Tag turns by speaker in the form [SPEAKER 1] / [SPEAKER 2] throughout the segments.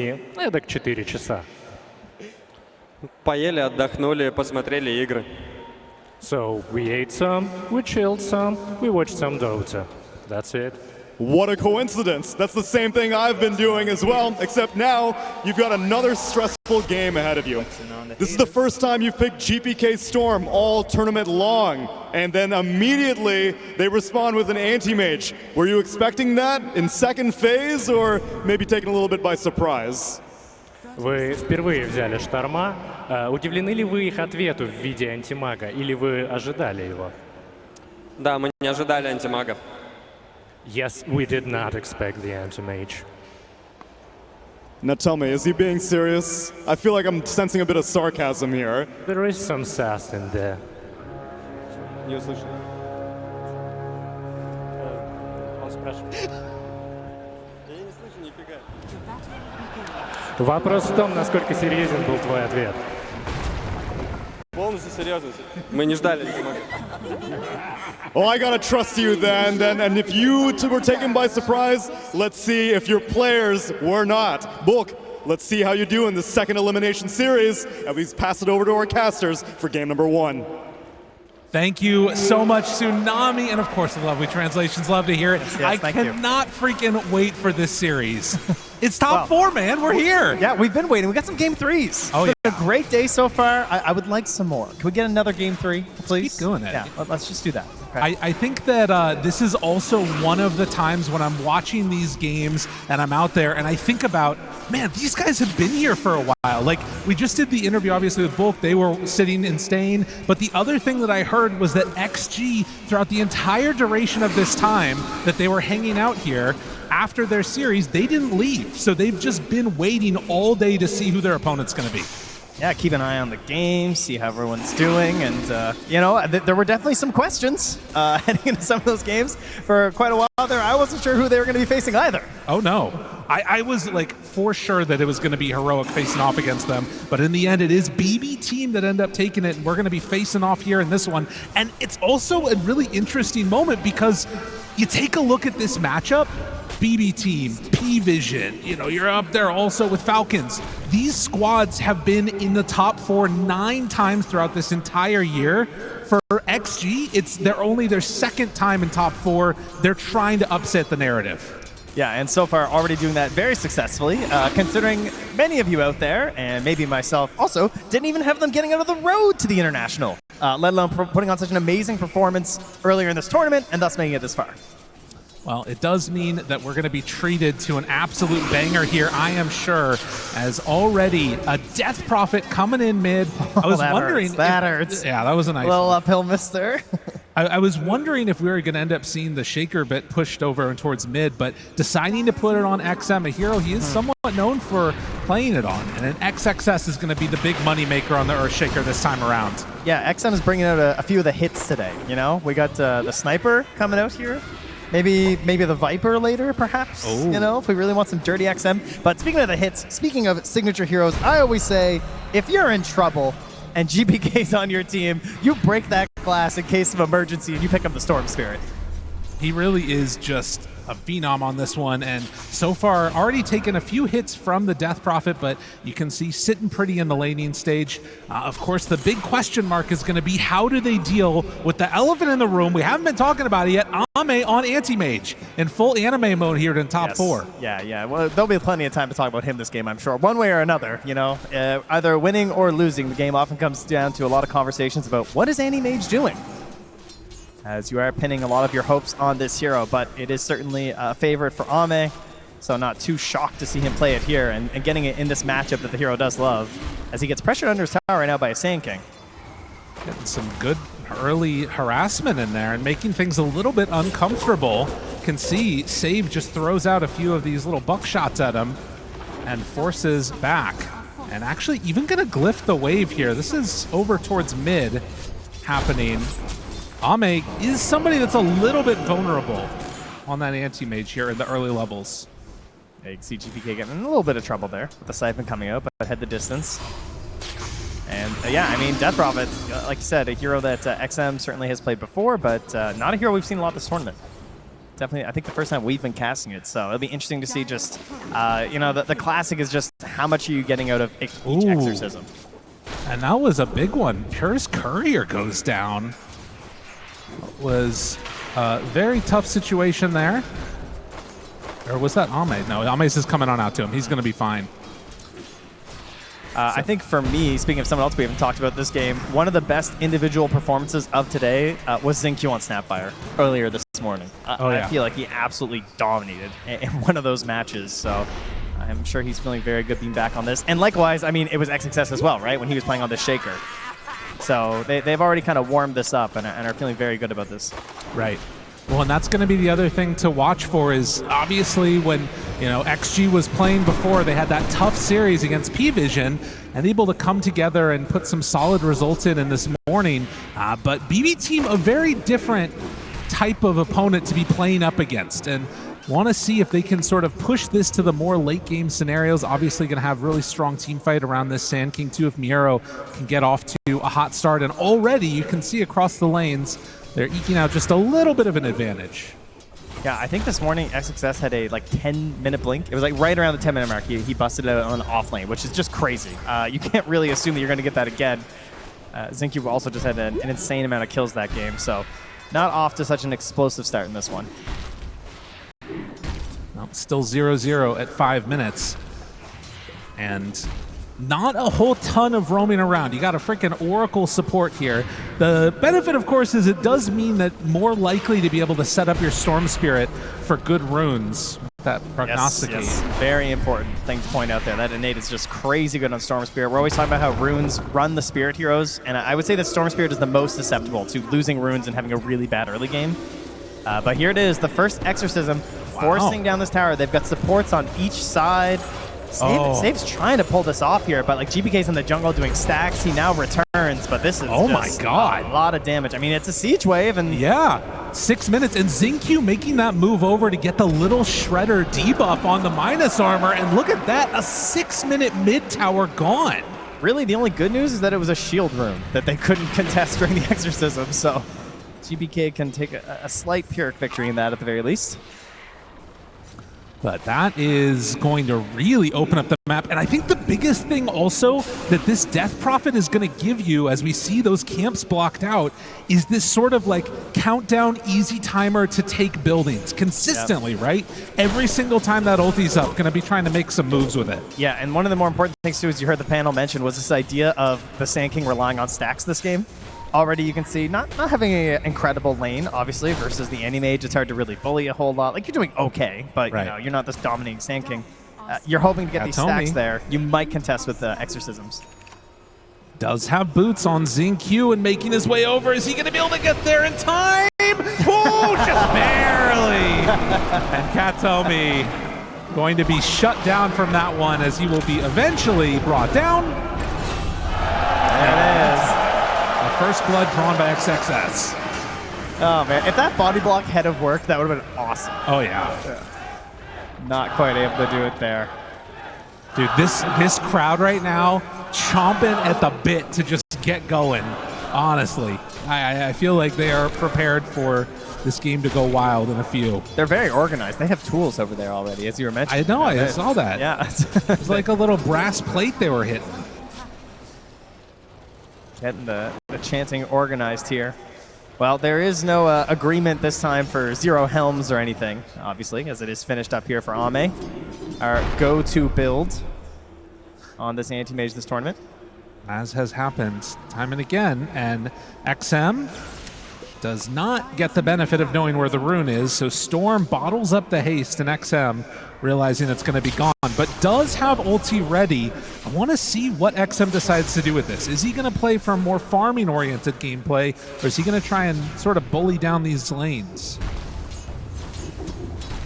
[SPEAKER 1] и эдак 4 часа.
[SPEAKER 2] Поели, отдохнули, посмотрели игры.
[SPEAKER 1] So we ate some, we chilled some, we watched some Dota. That's it.
[SPEAKER 3] What a coincidence. That's the same thing I've been doing as well, except now you've got another stressful game ahead of you. This is the first time you've picked GPK Storm all tournament long, and then immediately they respond with an anti-mage. Were you expecting that in second phase, or maybe taken a little bit by surprise?
[SPEAKER 1] Вы впервые взяли Шторма. Удивлены ли вы их ответу в виде антимага, или вы ожидали его?
[SPEAKER 2] Да, мы не ожидали антимага.
[SPEAKER 1] Yes, we did not expect the anti-mage.
[SPEAKER 3] Now tell me, is he being serious? I feel like I'm sensing a bit of sarcasm here.
[SPEAKER 1] There is some sass in there.
[SPEAKER 2] Не услышал.
[SPEAKER 1] Он спрашивает.
[SPEAKER 2] Я не слышу нифига.
[SPEAKER 1] Вопрос в том, насколько серьезен был твой ответ.
[SPEAKER 2] Полностью серьезно. Мы не ждали антимага.
[SPEAKER 3] Well, I gotta trust you then, and if you two were taken by surprise, let's see if your players were not. Bulk, let's see how you do in the second elimination series, and we pass it over to our casters for game number 1.
[SPEAKER 4] Thank you so much, Tsunami, and of course the lovely translations. Love to hear it.
[SPEAKER 5] Yes,
[SPEAKER 4] I cannot freaking wait for this series. It's top 4, man. We're here.
[SPEAKER 5] Yeah, we've been waiting. We got some game 3s.
[SPEAKER 4] Oh,
[SPEAKER 5] it's been a great day so far. I would like some more. Can we get another game 3, please?
[SPEAKER 4] Keep doing it.
[SPEAKER 5] Yeah, let's just do that. Okay.
[SPEAKER 4] I think that this is also one of the times when I'm watching these games and I'm out there and I think about, man, these guys have been here for a while. Like, we just did the interview, obviously, with Bulk. They were sitting and staying. But the other thing that I heard was that XG, throughout the entire duration of this time that they were hanging out here, after their series, they didn't leave. So they've just been waiting all day to see who their opponent's going to be.
[SPEAKER 5] Yeah, keep an eye on the game, see how everyone's doing, and you know, there were definitely some questions heading into some of those games for quite a while there. I wasn't sure who they were going to be facing either.
[SPEAKER 4] Oh no, I was like for sure that it was going to be Heroic facing off against them, but in the end it is BB Team that end up taking it, and we're going to be facing off here in this one. And it's also a really interesting moment because you take a look at this matchup. BB Team, P-Vision, you know, you're up there also with Falcons. These squads have been in the top 4 9 times throughout this entire year. For XG, it's only their second time in top 4. They're trying to upset the narrative.
[SPEAKER 5] Yeah, and so far already doing that very successfully, considering many of you out there, and maybe myself also, didn't even have them getting out of the road to the International, let alone putting on such an amazing performance earlier in this tournament and thus making it this far.
[SPEAKER 4] Well, it does mean that we're going to be treated to an absolute banger here, I am sure, as already a Death Prophet coming in mid. I was wondering...
[SPEAKER 5] That hurts.
[SPEAKER 4] Yeah, that was a nice
[SPEAKER 5] little
[SPEAKER 4] one.
[SPEAKER 5] Uphill miss there.
[SPEAKER 4] I was wondering if we were going to end up seeing the Shaker bit pushed over and towards mid, but deciding to put it on XM, a hero he is somewhat known for playing it on, and an XXS is going to be the big money maker on the Earthshaker this time around.
[SPEAKER 5] Yeah, XM is bringing out a few of the hits today, you know? We got the Sniper coming out here. Maybe the Viper later, perhaps, you know, if we really want some dirty XM. But speaking of the hits, speaking of signature heroes, I always say, if you're in trouble and GPK's on your team, you break that glass in case of emergency and you pick up the Storm Spirit.
[SPEAKER 4] He really is just a phenom on this one, and so far already taken a few hits from the Death Prophet, but you can see sitting pretty in the laning stage. Of course, the big question mark is going to be how do they deal with the elephant in the room? We haven't been talking about it yet. Ame on Anti-Mage in full anime mode here in top 4.
[SPEAKER 5] Yeah. Well, there'll be plenty of time to talk about him this game, I'm sure. One way or another, you know, either winning or losing, the game often comes down to a lot of conversations about what is Anti-Mage doing? As you are pinning a lot of your hopes on this hero, but it is certainly a favorite for Ame, so not too shocked to see him play it here and getting it in this matchup that the hero does love, as he gets pressured under his tower right now by a Sand King.
[SPEAKER 4] Getting some good early harassment in there and making things a little bit uncomfortable. Can see Save just throws out a few of these little buckshots at him and forces back. And actually even going to glyph the wave here. This is over towards mid happening. Ame is somebody that's a little bit vulnerable on that anti-mage here in the early levels.
[SPEAKER 5] Yeah, you can see GPK getting in a little bit of trouble there with the Siphon coming out, but head the distance. And yeah, I mean, Death Prophet, like you said, a hero that XM certainly has played before, but not a hero we've seen a lot this tournament. definitely, I think the first time we've been casting it, so it'll be interesting to see just, you know, the classic is just how much are you getting out of each
[SPEAKER 4] Ooh.
[SPEAKER 5] exorcism.
[SPEAKER 4] And that was a big one. Pure's Courier goes down. Was a very tough situation there. Or was that Ame? No, Ame's just coming on out to him. He's going to be fine.
[SPEAKER 5] I think for me, speaking of someone else we haven't talked about this game, one of the best individual performances of today was Xingqiu on Snapfire earlier this morning. I feel like he absolutely dominated in one of those matches, so I'm sure he's feeling very good being back on this. And likewise, I mean, it was XXS as well, right, when he was playing on the Shaker. So they've already kind of warmed this up and are feeling very good about this.
[SPEAKER 4] Right. Well, and that's going to be the other thing to watch for is obviously when, you know, XG was playing before, they had that tough series against P-Vision and able to come together and put some solid results in this morning. But BB Team, a very different type of opponent to be playing up against, and want to see if they can sort of push this to the more late game scenarios. Obviously going to have really strong team fight around this Sand King too if Miero can get off to a hot start. And already you can see across the lanes, they're eking out just a little bit of an advantage.
[SPEAKER 5] Yeah, I think this morning XXS had a like 10-minute blink. It was like right around the 10-minute mark. He busted it on off lane, which is just crazy. You can't really assume that you're going to get that again. Xingqiu also just had an insane amount of kills that game, so not off to such an explosive start in this one.
[SPEAKER 4] Well, still 0-0 at 5 minutes. And not a whole ton of roaming around. You got a freaking Oracle support here. The benefit, of course, is it does mean that more likely to be able to set up your Storm Spirit for good runes. That prognosticate.
[SPEAKER 5] Yes, very important thing to point out there. That innate is just crazy good on Storm Spirit. We're always talking about how runes run the Spirit heroes, and I would say that Storm Spirit is the most susceptible to losing runes and having a really bad early game. But here it is, the first Exorcism forcing down this tower. They've got supports on each side. Save's trying to pull this off here, but like GPK's in the jungle doing stacks. He now returns, but this is
[SPEAKER 4] my God,
[SPEAKER 5] a lot of damage. I mean, it's a siege wave, and
[SPEAKER 4] yeah, 6 minutes, and Xingqiu making that move over to get the little shredder debuff on the minus armor, and look at that, a 6-minute mid tower gone.
[SPEAKER 5] Really, the only good news is that it was a shield room that they couldn't contest during the Exorcism, so GPK can take a slight Pyrrhic victory in that at the very least.
[SPEAKER 4] But that is going to really open up the map. And I think the biggest thing also that this Death Prophet is going to give you as we see those camps blocked out is this sort of like countdown easy timer to take buildings consistently, right? Every single time that ulti's up, going to be trying to make some moves with it.
[SPEAKER 5] Yeah, and one of the more important things too, as you heard the panel mention, was this idea of the Sand King relying on stacks this game. Already you can see not having an incredible lane, obviously, versus the Anti-Mage. It's hard to really bully a whole lot. Like, you're doing okay, but you know, you're not this dominating Sand King. You're hoping to get these stacks there. You might contest with the Exorcisms.
[SPEAKER 4] Does have boots on Xingqiu and making his way over. Is he going to be able to get there in time? Whoa, just barely. And Katomi going to be shut down from that one as he will be eventually brought down.
[SPEAKER 5] There it is.
[SPEAKER 4] First blood drawn by XXS.
[SPEAKER 5] Oh, man. If that body block had have worked, that would have been awesome.
[SPEAKER 4] Oh, yeah.
[SPEAKER 5] Not quite able to do it there.
[SPEAKER 4] Dude, this crowd right now, chomping at the bit to just get going, honestly. I feel like they are prepared for this game to go wild in a few.
[SPEAKER 5] They're very organized. They have tools over there already, as you were mentioning.
[SPEAKER 4] I know, I saw that.
[SPEAKER 5] Yeah.
[SPEAKER 4] It's like a little brass plate they were hitting.
[SPEAKER 5] Getting the chanting organized here. Well, there is no agreement this time for 0 helms or anything, obviously, as it is finished up here for Ame. Our go-to build on this Anti-Mage this tournament.
[SPEAKER 4] As has happened time and again, and XM does not get the benefit of knowing where the rune is, so Storm bottles up the haste, and XM realizing it's going to be gone, but does have ulti ready. I want to see what XM decides to do with this. Is he going to play for a more farming-oriented gameplay, or is he going to try and sort of bully down these lanes?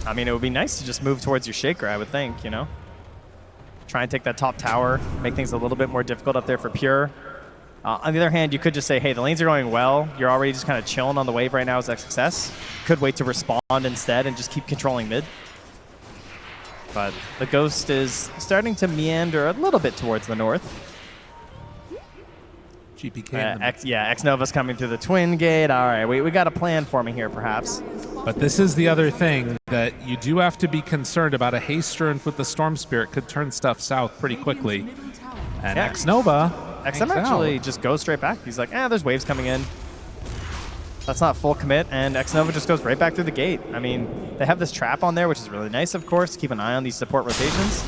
[SPEAKER 5] I mean, it would be nice to just move towards your Shaker, I would think, you know? Try and take that top tower, make things a little bit more difficult up there for Pure. On the other hand, you could just say, hey, the lanes are going well. You're already just kind of chilling on the wave right now as XXS. Could wait to respond instead and just keep controlling mid. But the Ghost is starting to meander a little bit towards the north.
[SPEAKER 4] GPK. In the
[SPEAKER 5] X-Nova's coming through the twin gate. All right, we got a plan forming here, perhaps.
[SPEAKER 4] But this is the other thing that you do have to be concerned about. A haste rune with the Storm Spirit could turn stuff south pretty quickly. And
[SPEAKER 5] Yeah.
[SPEAKER 4] X-Nova
[SPEAKER 5] XM actually just goes straight back. He's like, there's waves coming in. That's not full commit, and X-Nova just goes right back through the gate. I mean, they have this trap on there, which is really nice, of course. Keep an eye on these support rotations.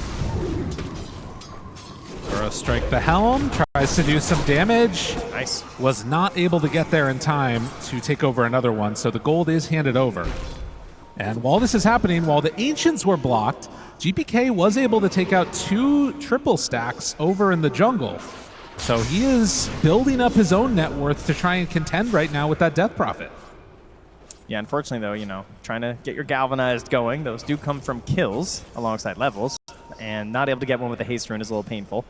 [SPEAKER 4] Burrow strike the helm, tries to do some damage.
[SPEAKER 5] Nice.
[SPEAKER 4] Was not able to get there in time to take over another one, so the gold is handed over. And while this is happening, while the Ancients were blocked, GPK was able to take out 2 triple stacks over in the jungle. So he is building up his own net worth to try and contend right now with that Death Prophet.
[SPEAKER 5] Yeah, unfortunately, though, trying to get your Galvanized going, those do come from kills alongside levels, and not able to get one with the haste rune is a little painful.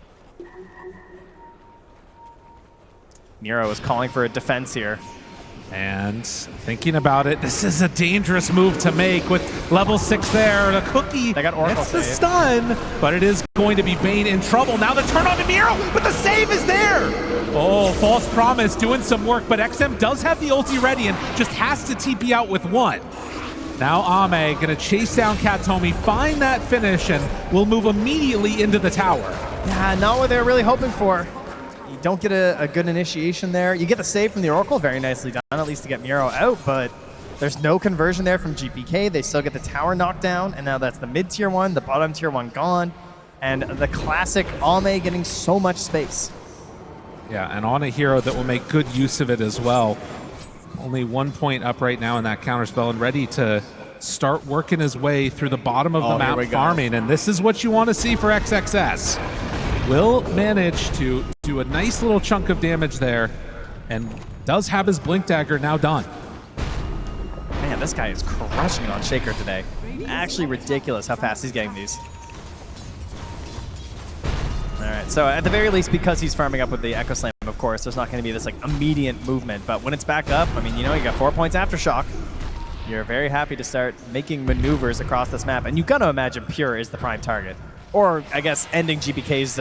[SPEAKER 5] Nero is calling for a defense here.
[SPEAKER 4] And thinking about it, this is a dangerous move to make with level 6 there. The cookie
[SPEAKER 5] They got Oracle
[SPEAKER 4] gets the
[SPEAKER 5] save.
[SPEAKER 4] stun, but it is going to be Bane in trouble. Now the turn on to Nero, but the save is there. Oh, False Promise doing some work, but XM does have the ulti ready and just has to TP out with 1. Now Ame gonna chase down Katomi, find that finish, and will move immediately into the tower.
[SPEAKER 5] Yeah, not what they're really hoping for. You don't get a good initiation there. You get the save from the Oracle, very nicely done, at least to get Miro out, but there's no conversion there from GPK. They still get the tower knocked down, and now that's the mid-tier 1, the bottom tier 1 gone, and the classic Ame getting so much space.
[SPEAKER 4] Yeah, and on a hero that will make good use of it as well. Only 1 point up right now in that counterspell and ready to start working his way through the bottom of the
[SPEAKER 5] Here we
[SPEAKER 4] map
[SPEAKER 5] go.
[SPEAKER 4] farming, and this is what you want to see for XXS. Will manage to do a nice little chunk of damage there and does have his Blink Dagger now done.
[SPEAKER 5] Man, this guy is crushing it on Shaker today. Actually ridiculous how fast he's getting these. All right, so at the very least, because he's farming up with the Echo Slam, of course, there's not going to be this like immediate movement. But when it's back up, I mean, you got 4 points Aftershock. You're very happy to start making maneuvers across this map. And you've got to imagine Pure is the prime target. Or, I guess, ending GPK's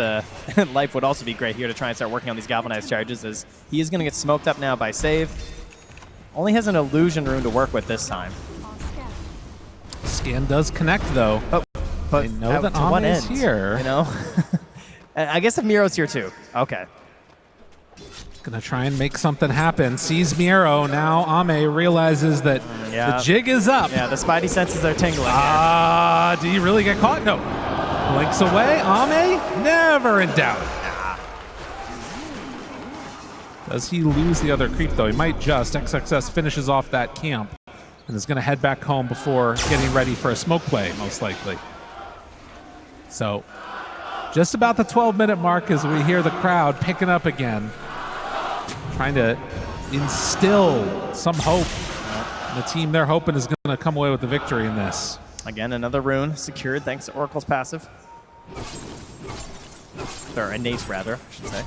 [SPEAKER 5] life would also be great here to try and start working on these Galvanized charges, as he is going to get smoked up now by Save. Only has an Illusion Rune to work with this time.
[SPEAKER 4] Scan does connect, though.
[SPEAKER 5] But
[SPEAKER 4] They know
[SPEAKER 5] out
[SPEAKER 4] that
[SPEAKER 5] to one
[SPEAKER 4] Ame is
[SPEAKER 5] end,
[SPEAKER 4] here.
[SPEAKER 5] I guess if Miro's here too. Okay.
[SPEAKER 4] Gonna try and make something happen. Sees Miro. Now Ame realizes that
[SPEAKER 5] Yeah.
[SPEAKER 4] the jig is up.
[SPEAKER 5] Yeah, the Spidey senses are tingling here.
[SPEAKER 4] Do you really get caught? No. Blinks away. Ame, never in doubt. Does he lose the other creep, though? He might just. XXS finishes off that camp and is going to head back home before getting ready for a smoke play, most likely. So, just about the 12-minute mark as we hear the crowd picking up again, trying to instill some hope. The team they're hoping is going to come away with the victory in this.
[SPEAKER 5] Again, another rune secured thanks to Oracle's passive. Or innate, rather, I should say.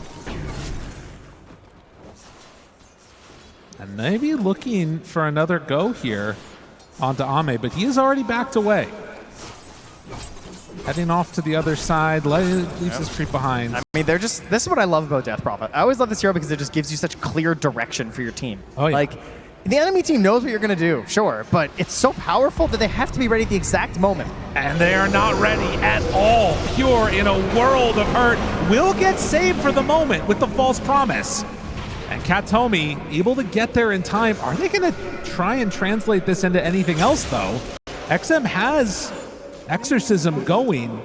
[SPEAKER 4] And maybe looking for another go here onto Ame, but he is already backed away. Heading off to the other side, leaves his creep behind.
[SPEAKER 5] I mean, they're just, this is what I love about Death Prophet. I always love this hero because it just gives you such clear direction for your team.
[SPEAKER 4] Oh, yeah.
[SPEAKER 5] Like, the enemy team knows what you're going to do, sure, but it's so powerful that they have to be ready at the exact moment.
[SPEAKER 4] And they are not ready at all. Pure, in a world of hurt, will get saved for the moment with the false promise. And Katomi able to get there in time. Are they going to try and translate this into anything else, though? XM has Exorcism going,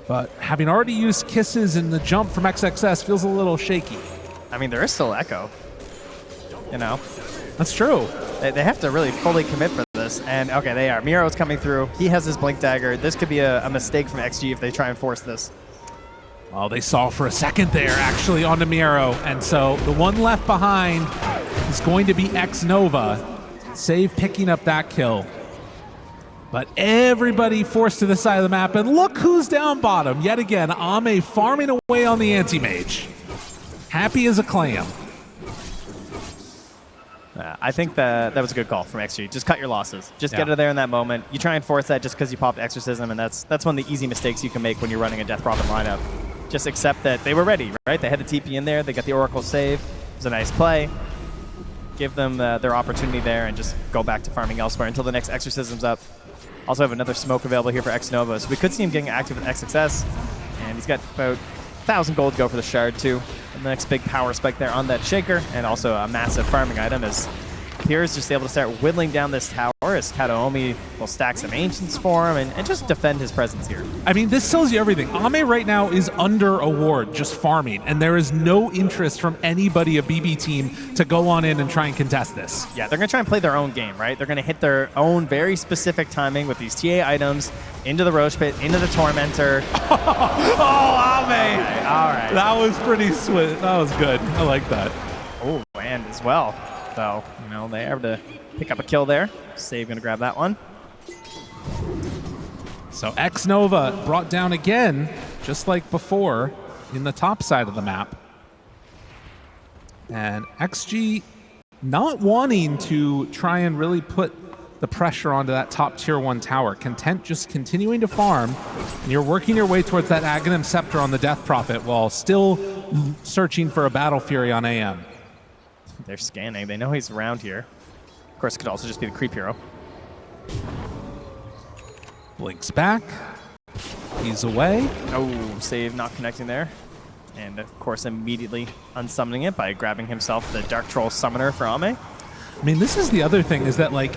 [SPEAKER 4] but having already used Kisses in the jump from XXS feels a little shaky.
[SPEAKER 5] I mean, there is still Echo, you know?
[SPEAKER 4] That's true.
[SPEAKER 5] They have to really fully commit for this. And, okay, they are. Miro's coming through. He has his Blink Dagger. This could be a mistake from XG if they try and force this.
[SPEAKER 4] Well, they saw for a second there, actually, onto Miro. And so the one left behind is going to be X-Nova. Save picking up that kill. But everybody forced to the side of the map. And look who's down bottom. Yet again, Ame farming away on the anti-mage. Happy as a clam.
[SPEAKER 5] I think that was a good call from XG. Just cut your losses. Just get
[SPEAKER 4] Yeah.
[SPEAKER 5] it there in that moment. You try and force that just because you popped Exorcism, and that's one of the easy mistakes you can make when you're running a Death Prophet lineup. just accept that they were ready, right? They had the TP in there. They got the Oracle save. It was a nice play. Give them their opportunity there and just go back to farming elsewhere until the next Exorcism's up. Also have another smoke available here for Xnova, so we could see him getting active with XXS. And he's got about 1,000 gold to go for the shard too. And the next big power spike there on that shaker, and also a massive farming item as Pierre's just able to start whittling down this tower as Kataomi will stack some Ancients for him and just defend his presence here.
[SPEAKER 4] I mean, this tells you everything. Ame right now is under a ward, just farming, and there is no interest from anybody of BB team to go on in and try and contest this.
[SPEAKER 5] Yeah, they're going to try and play their own game, right? They're going to hit their own very specific timing with these TA items into the Roche Pit, into the Tormentor.
[SPEAKER 4] Oh, Ame!
[SPEAKER 5] Okay, all right.
[SPEAKER 4] That was pretty sweet. That was good. I like that.
[SPEAKER 5] Oh, and as well. So, you know, they are able to pick up a kill there. Save going to grab that one.
[SPEAKER 4] So Xnova brought down again, just like before, in the top side of the map. And XG not wanting to try and really put the pressure onto that top tier 1 tower. Content just continuing to farm. And you're working your way towards that Aghanim Scepter on the Death Prophet while still searching for a Battle Fury on AM.
[SPEAKER 5] They're scanning. They know he's around here. Of course, it could also just be the creep hero.
[SPEAKER 4] Blinks back. He's away.
[SPEAKER 5] Oh, save not connecting there. And of course, immediately unsummoning it by grabbing himself the Dark Troll Summoner for Ame.
[SPEAKER 4] I mean, this is the other thing, is that, like,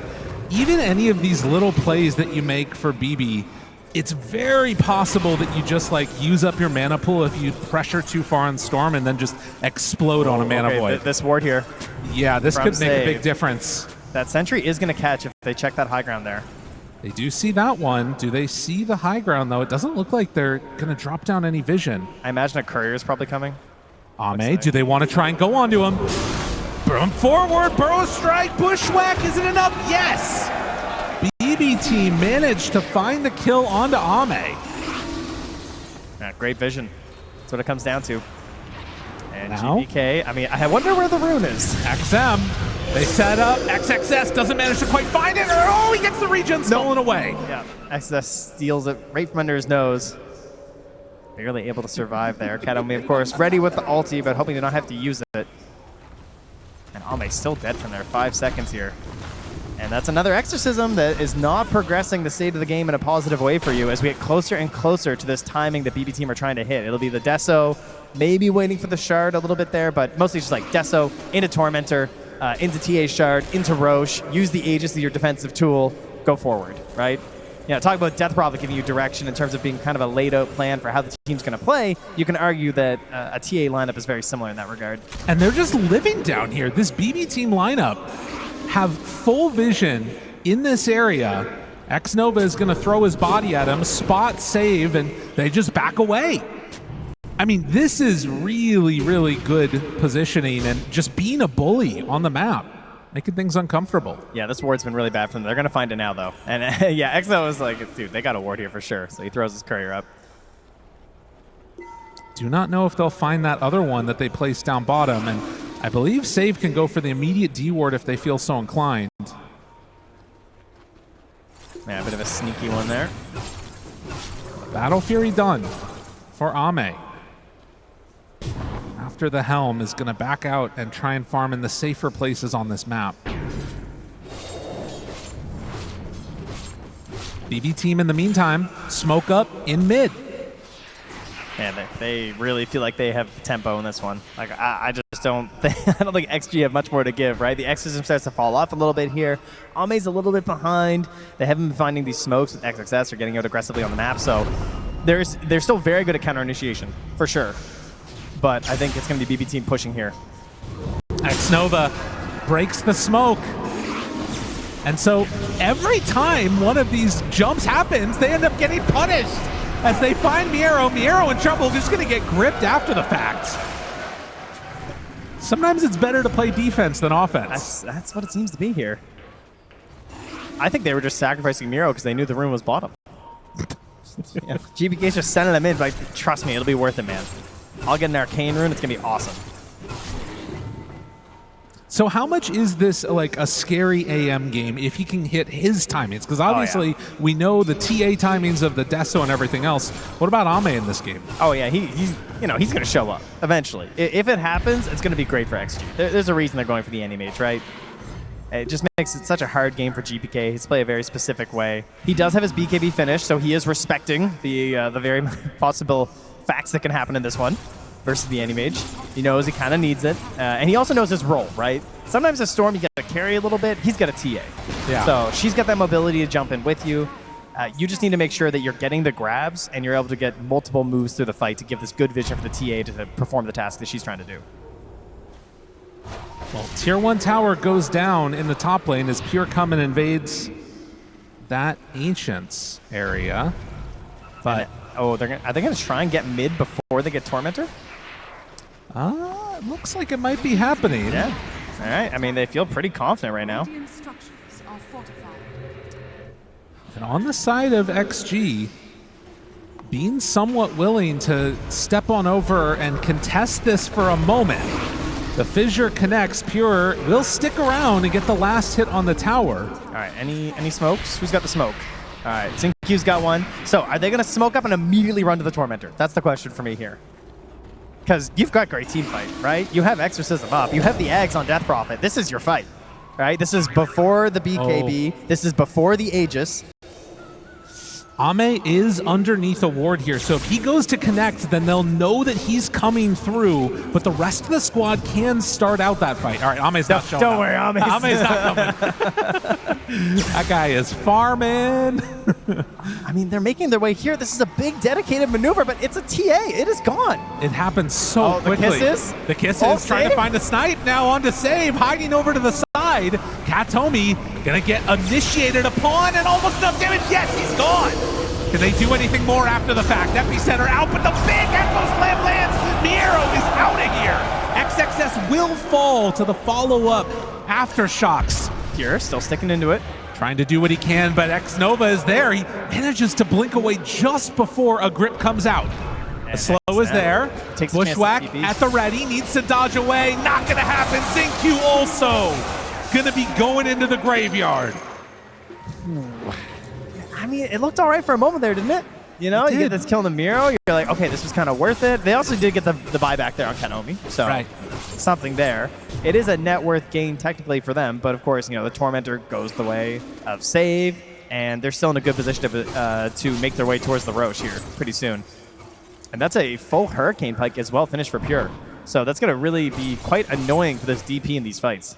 [SPEAKER 4] even any of these little plays that you make for BB, it's very possible that you just, like, use up your mana pool if you pressure too far on Storm and then just explode on a mana void.
[SPEAKER 5] This ward here.
[SPEAKER 4] Yeah, this could make a big
[SPEAKER 5] Save.
[SPEAKER 4] difference.
[SPEAKER 5] That sentry is going to catch if they check that high ground there.
[SPEAKER 4] They do see that one. Do they see the high ground, though? It doesn't look like they're going to drop down any vision.
[SPEAKER 5] I imagine a courier is probably coming.
[SPEAKER 4] Ame, do they want to try and go onto him? Boom, forward, Burrow Strike, Bushwhack, is it enough? Yes! BB team managed to find the kill onto Ame.
[SPEAKER 5] Yeah, great vision. That's what it comes down to. And
[SPEAKER 4] Now?
[SPEAKER 5] GBK, I mean, I wonder where the rune is.
[SPEAKER 4] XM, they set up. XXS doesn't manage to quite find it. Oh, he gets the regen stolen away.
[SPEAKER 5] Yeah, XS steals it right from under his nose. Barely able to survive there. Kataomi, of course, ready with the ulti, but hoping to not have to use it. And Ame still dead from there. 5 seconds here. And that's another Exorcism that is not progressing the state of the game in a positive way for you as we get closer and closer to this timing that BB team are trying to hit. It'll be the Deso, maybe waiting for the Shard a little bit there, but mostly just like Deso into Tormentor, into TA Shard, into Roche, use the Aegis as your defensive tool, go forward, right? Yeah, talk about Death Prophet giving you direction in terms of being kind of a laid-out plan for how the team's going to play. You can argue that a TA lineup is very similar in that regard.
[SPEAKER 4] And they're just living down here. This BB team lineup have full vision in this area. Xnova is going to throw his body at him, spot save, and they just back away. I mean, this is really, really good positioning and just being a bully on the map, making things uncomfortable.
[SPEAKER 5] Yeah, this ward's been really bad for them. They're going to find it now, though. And yeah, Xnova was like, dude, they got a ward here for sure. So he throws his courier up.
[SPEAKER 4] Do not know if they'll find that other one that they placed down bottom, and I believe Save can go for the immediate D ward if they feel so inclined.
[SPEAKER 5] Yeah, a bit of a sneaky one there.
[SPEAKER 4] Battle Fury done for Ame. After the Helm is going to back out and try and farm in the safer places on this map. BB team in the meantime, smoke up in mid.
[SPEAKER 5] Yeah, they really feel like they have the tempo in this one. Like I just don't think, I don't think XG have much more to give, right? The Exorcism starts to fall off a little bit here. Ame's a little bit behind. They haven't been finding these smokes with XXS or getting out aggressively on the map, so they're still very good at counter initiation, for sure. But I think it's going to be BB team pushing here.
[SPEAKER 4] Xnova breaks the smoke. And so every time one of these jumps happens, they end up getting punished. As they find Miero in trouble, they're just going to get gripped after the fact. Sometimes it's better to play defense than offense.
[SPEAKER 5] That's what it seems to be here. I think they were just sacrificing Miero because they knew the room was bottom. Yeah. GBK's just sending them in, but trust me, it'll be worth it, man. I'll get an Arcane rune, it's going to be awesome.
[SPEAKER 4] So how much is this like a scary AM game if he can hit his timings? Because obviously we know the TA timings of the Deso and everything else. What about Ame in this game?
[SPEAKER 5] Oh yeah, he's going to show up eventually. If it happens, it's going to be great for XG. There's a reason they're going for the Animage, right? It just makes it such a hard game for GPK. He's played a very specific way. He does have his BKB finish, so he is respecting the very possible facts that can happen in this one versus the Animage. He knows he kind of needs it, and he also knows his role, right? Sometimes a Storm, you get to carry a little bit. He's got a TA.
[SPEAKER 4] Yeah.
[SPEAKER 5] So she's got that mobility to jump in with you. You just need to make sure that you're getting the grabs and you're able to get multiple moves through the fight to give this good vision for the TA to perform the task that she's trying to do.
[SPEAKER 4] Well, Tier 1 tower goes down in the top lane as Pure come and invades that Ancients area. But
[SPEAKER 5] are they going to try and get mid before they get Tormentor?
[SPEAKER 4] It looks like it might be happening.
[SPEAKER 5] Yeah. All right. I mean, they feel pretty confident right now.
[SPEAKER 4] And on the side of XG, being somewhat willing to step on over and contest this for a moment. The fissure connects. Pure will stick around and get the last hit on the tower.
[SPEAKER 5] All right, any smokes? Who's got the smoke? All right, Zinkyu's got one. So are they going to smoke up and immediately run to the Tormentor? That's the question for me here. Because you've got great team fight, right? You have Exorcism up. You have the Eggs on Death Prophet. This is your fight, right? This is before the BKB. Oh. This is before the Aegis.
[SPEAKER 4] Ame is underneath a ward here, so if he goes to connect, then they'll know that he's coming through, but the rest of the squad can start out that fight. All right, Ame's not showing
[SPEAKER 5] Don't worry, Ame's
[SPEAKER 4] not coming. That guy is farming.
[SPEAKER 5] I mean, they're making their way here. This is a big dedicated maneuver, but it's a TA. It is gone.
[SPEAKER 4] It happens so quickly. The kisses trying to find a snipe, now on to save, hiding over to the side. Katomi gonna get initiated upon and almost enough damage. Yes, he's gone. Can they do anything more after the fact? Epicenter out, but the big Echo Slam lands. Miero is out of here. XXS will fall to the follow-up Aftershocks.
[SPEAKER 5] Pure still sticking into it.
[SPEAKER 4] Trying to do what he can, but X-Nova is there. He manages to blink away just before a grip comes out. The slow is there. Bushwhack at the ready, needs to dodge away. Not gonna happen. Xingqiu also gonna be going into the graveyard.
[SPEAKER 5] I mean, it looked all right for a moment there, didn't it? You know, you get this kill in the Miro, you're like, okay, this was kind of worth it. They also did get the buyback there on Kanomi, so something there. It is a net worth gain technically for them, but of course, you know, the Tormentor goes the way of save, and they're still in a good position to make their way towards the Roche here pretty soon. And that's a full Hurricane Pike as well finished for Pure. So that's going to really be quite annoying for this DP in these fights.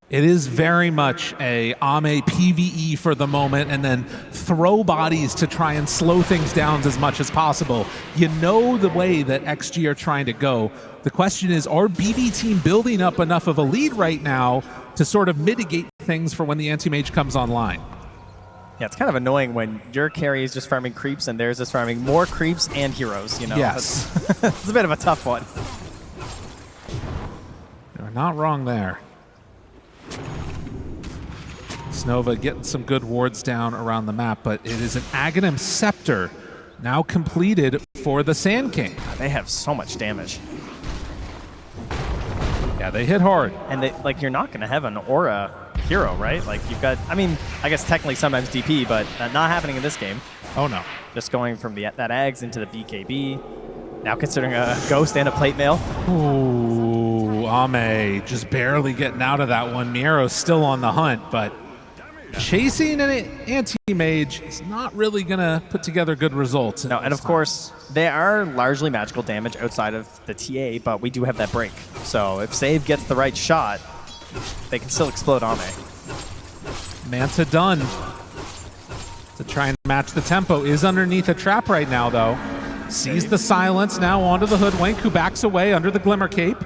[SPEAKER 4] It is very much a Ame PvE for the moment, and then throw bodies to try and slow things down as much as possible. You know the way that XG are trying to go. The question is, are BB team building up enough of a lead right now to sort of mitigate things for when the anti-mage comes online?
[SPEAKER 5] Yeah, it's kind of annoying when your carry is just farming creeps and theirs is farming more creeps and heroes, you know?
[SPEAKER 4] Yes.
[SPEAKER 5] It's a bit of a tough one.
[SPEAKER 4] You're not wrong there. Snova getting some good wards down around the map, but it is an Aghanim Scepter now completed for the Sand King.
[SPEAKER 5] They have so much damage.
[SPEAKER 4] Yeah, they hit hard. And
[SPEAKER 5] they, like, you're not going to have an aura hero, right? Like, you've got, I mean, I guess technically sometimes DP, but not happening in this game.
[SPEAKER 4] Oh, no.
[SPEAKER 5] Just going from that Ags into the BKB. Now considering a Ghost and a Plate Mail.
[SPEAKER 4] Ooh, Ame just barely getting out of that one. Miero's still on the hunt, but chasing an anti-mage is not really going to put together good results.
[SPEAKER 5] No, and of course, they are largely magical damage outside of the TA, but we do have that break. So if Save gets the right shot, they can still explode Ame.
[SPEAKER 4] Manta done to try and match the tempo. Is underneath a trap right now, though. Sees the silence, now onto the Hoodwink, who backs away under the Glimmer Cape.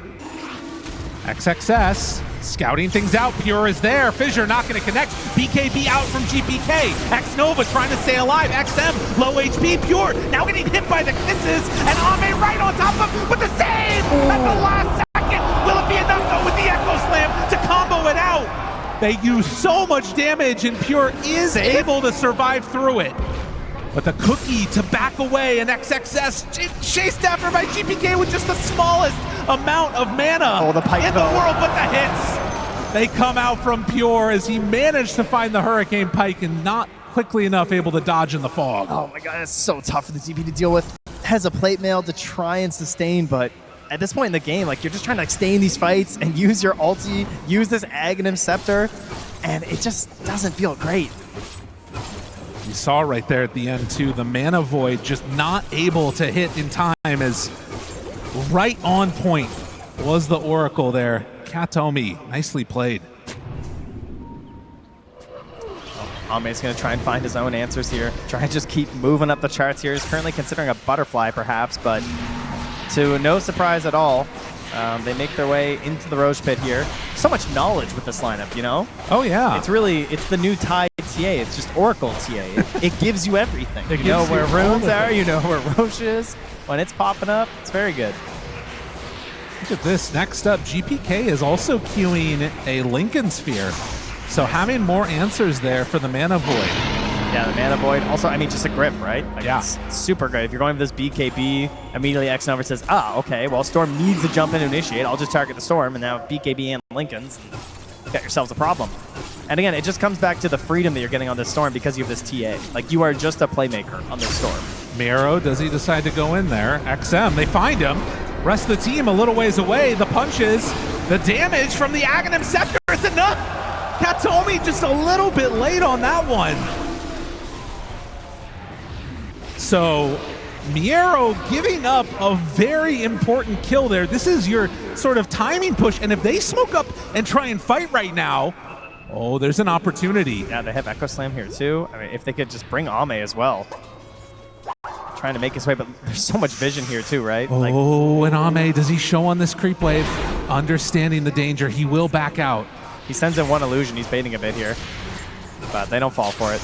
[SPEAKER 4] XXS scouting things out. Pure is there. Fissure not going to connect. BKB out from GPK. X-Nova trying to stay alive. XM low HP. Pure now getting hit by the kisses. And Ame right on top of him with the save at the last second. Will it be enough though with the Echo Slam to combo it out? They use so much damage and Pure is able to survive through it. But the cookie to back away, and XXS chased after by GPK with just the smallest amount of mana
[SPEAKER 5] the pipe
[SPEAKER 4] in the world, but the hits. They come out from Pure as he managed to find the Hurricane Pike and not quickly enough able to dodge in the fog.
[SPEAKER 5] Oh my god, it's so tough for the TP to deal with. Has a plate mail to try and sustain, but at this point in the game, like, you're just trying to like stay in these fights and use your ulti, use this Aghanim Scepter, and it just doesn't feel great.
[SPEAKER 4] You saw right there at the end too, the Mana Void just not able to hit in time, as right on point was the Oracle there. Katomi, nicely played.
[SPEAKER 5] Ame's going to try and find his own answers here. Try and just keep moving up the charts here. He's currently considering a butterfly, perhaps, but to no surprise at all, they make their way into the Roche Pit here. So much knowledge with this lineup, you know?
[SPEAKER 4] Oh, yeah.
[SPEAKER 5] It's the new Thai TA. It's just Oracle TA. It gives you everything.
[SPEAKER 4] It
[SPEAKER 5] You know
[SPEAKER 4] gives you
[SPEAKER 5] where
[SPEAKER 4] all
[SPEAKER 5] runes
[SPEAKER 4] of
[SPEAKER 5] are,
[SPEAKER 4] it.
[SPEAKER 5] you know where Roche is. When it's popping up, it's very good.
[SPEAKER 4] Look at this. Next up, GPK is also queuing a Lincoln Sphere. So having more answers there for the Mana Void.
[SPEAKER 5] Yeah, the Mana Void. Also, I mean, just a grip, right? Like,
[SPEAKER 4] Yeah.
[SPEAKER 5] It's super good. If you're going with this BKB, immediately Xnova says, okay, well, Storm needs to jump in and initiate. I'll just target the Storm, and now BKB and Lincolns. You got yourselves a problem. And again, it just comes back to the freedom that you're getting on this Storm because you have this TA. Like, you are just a playmaker on this Storm.
[SPEAKER 4] Miro, does he decide to go in there? XM, they find him. Rest of the team a little ways away. The punches, the damage from the Aghanim Scepter is enough. Katomi just a little bit late on that one. So Miero giving up a very important kill there. This is your sort of timing push, and if they smoke up and try and fight right now, oh, there's an opportunity.
[SPEAKER 5] Yeah, they have Echo Slam here too. I mean, if they could just bring Ame as well. Trying to make his way, but there's so much vision here too, right?
[SPEAKER 4] Oh, and Ame, does he show on this creep wave? Understanding the danger, he will back out.
[SPEAKER 5] He sends in one illusion. He's baiting a bit here, but they don't fall for it.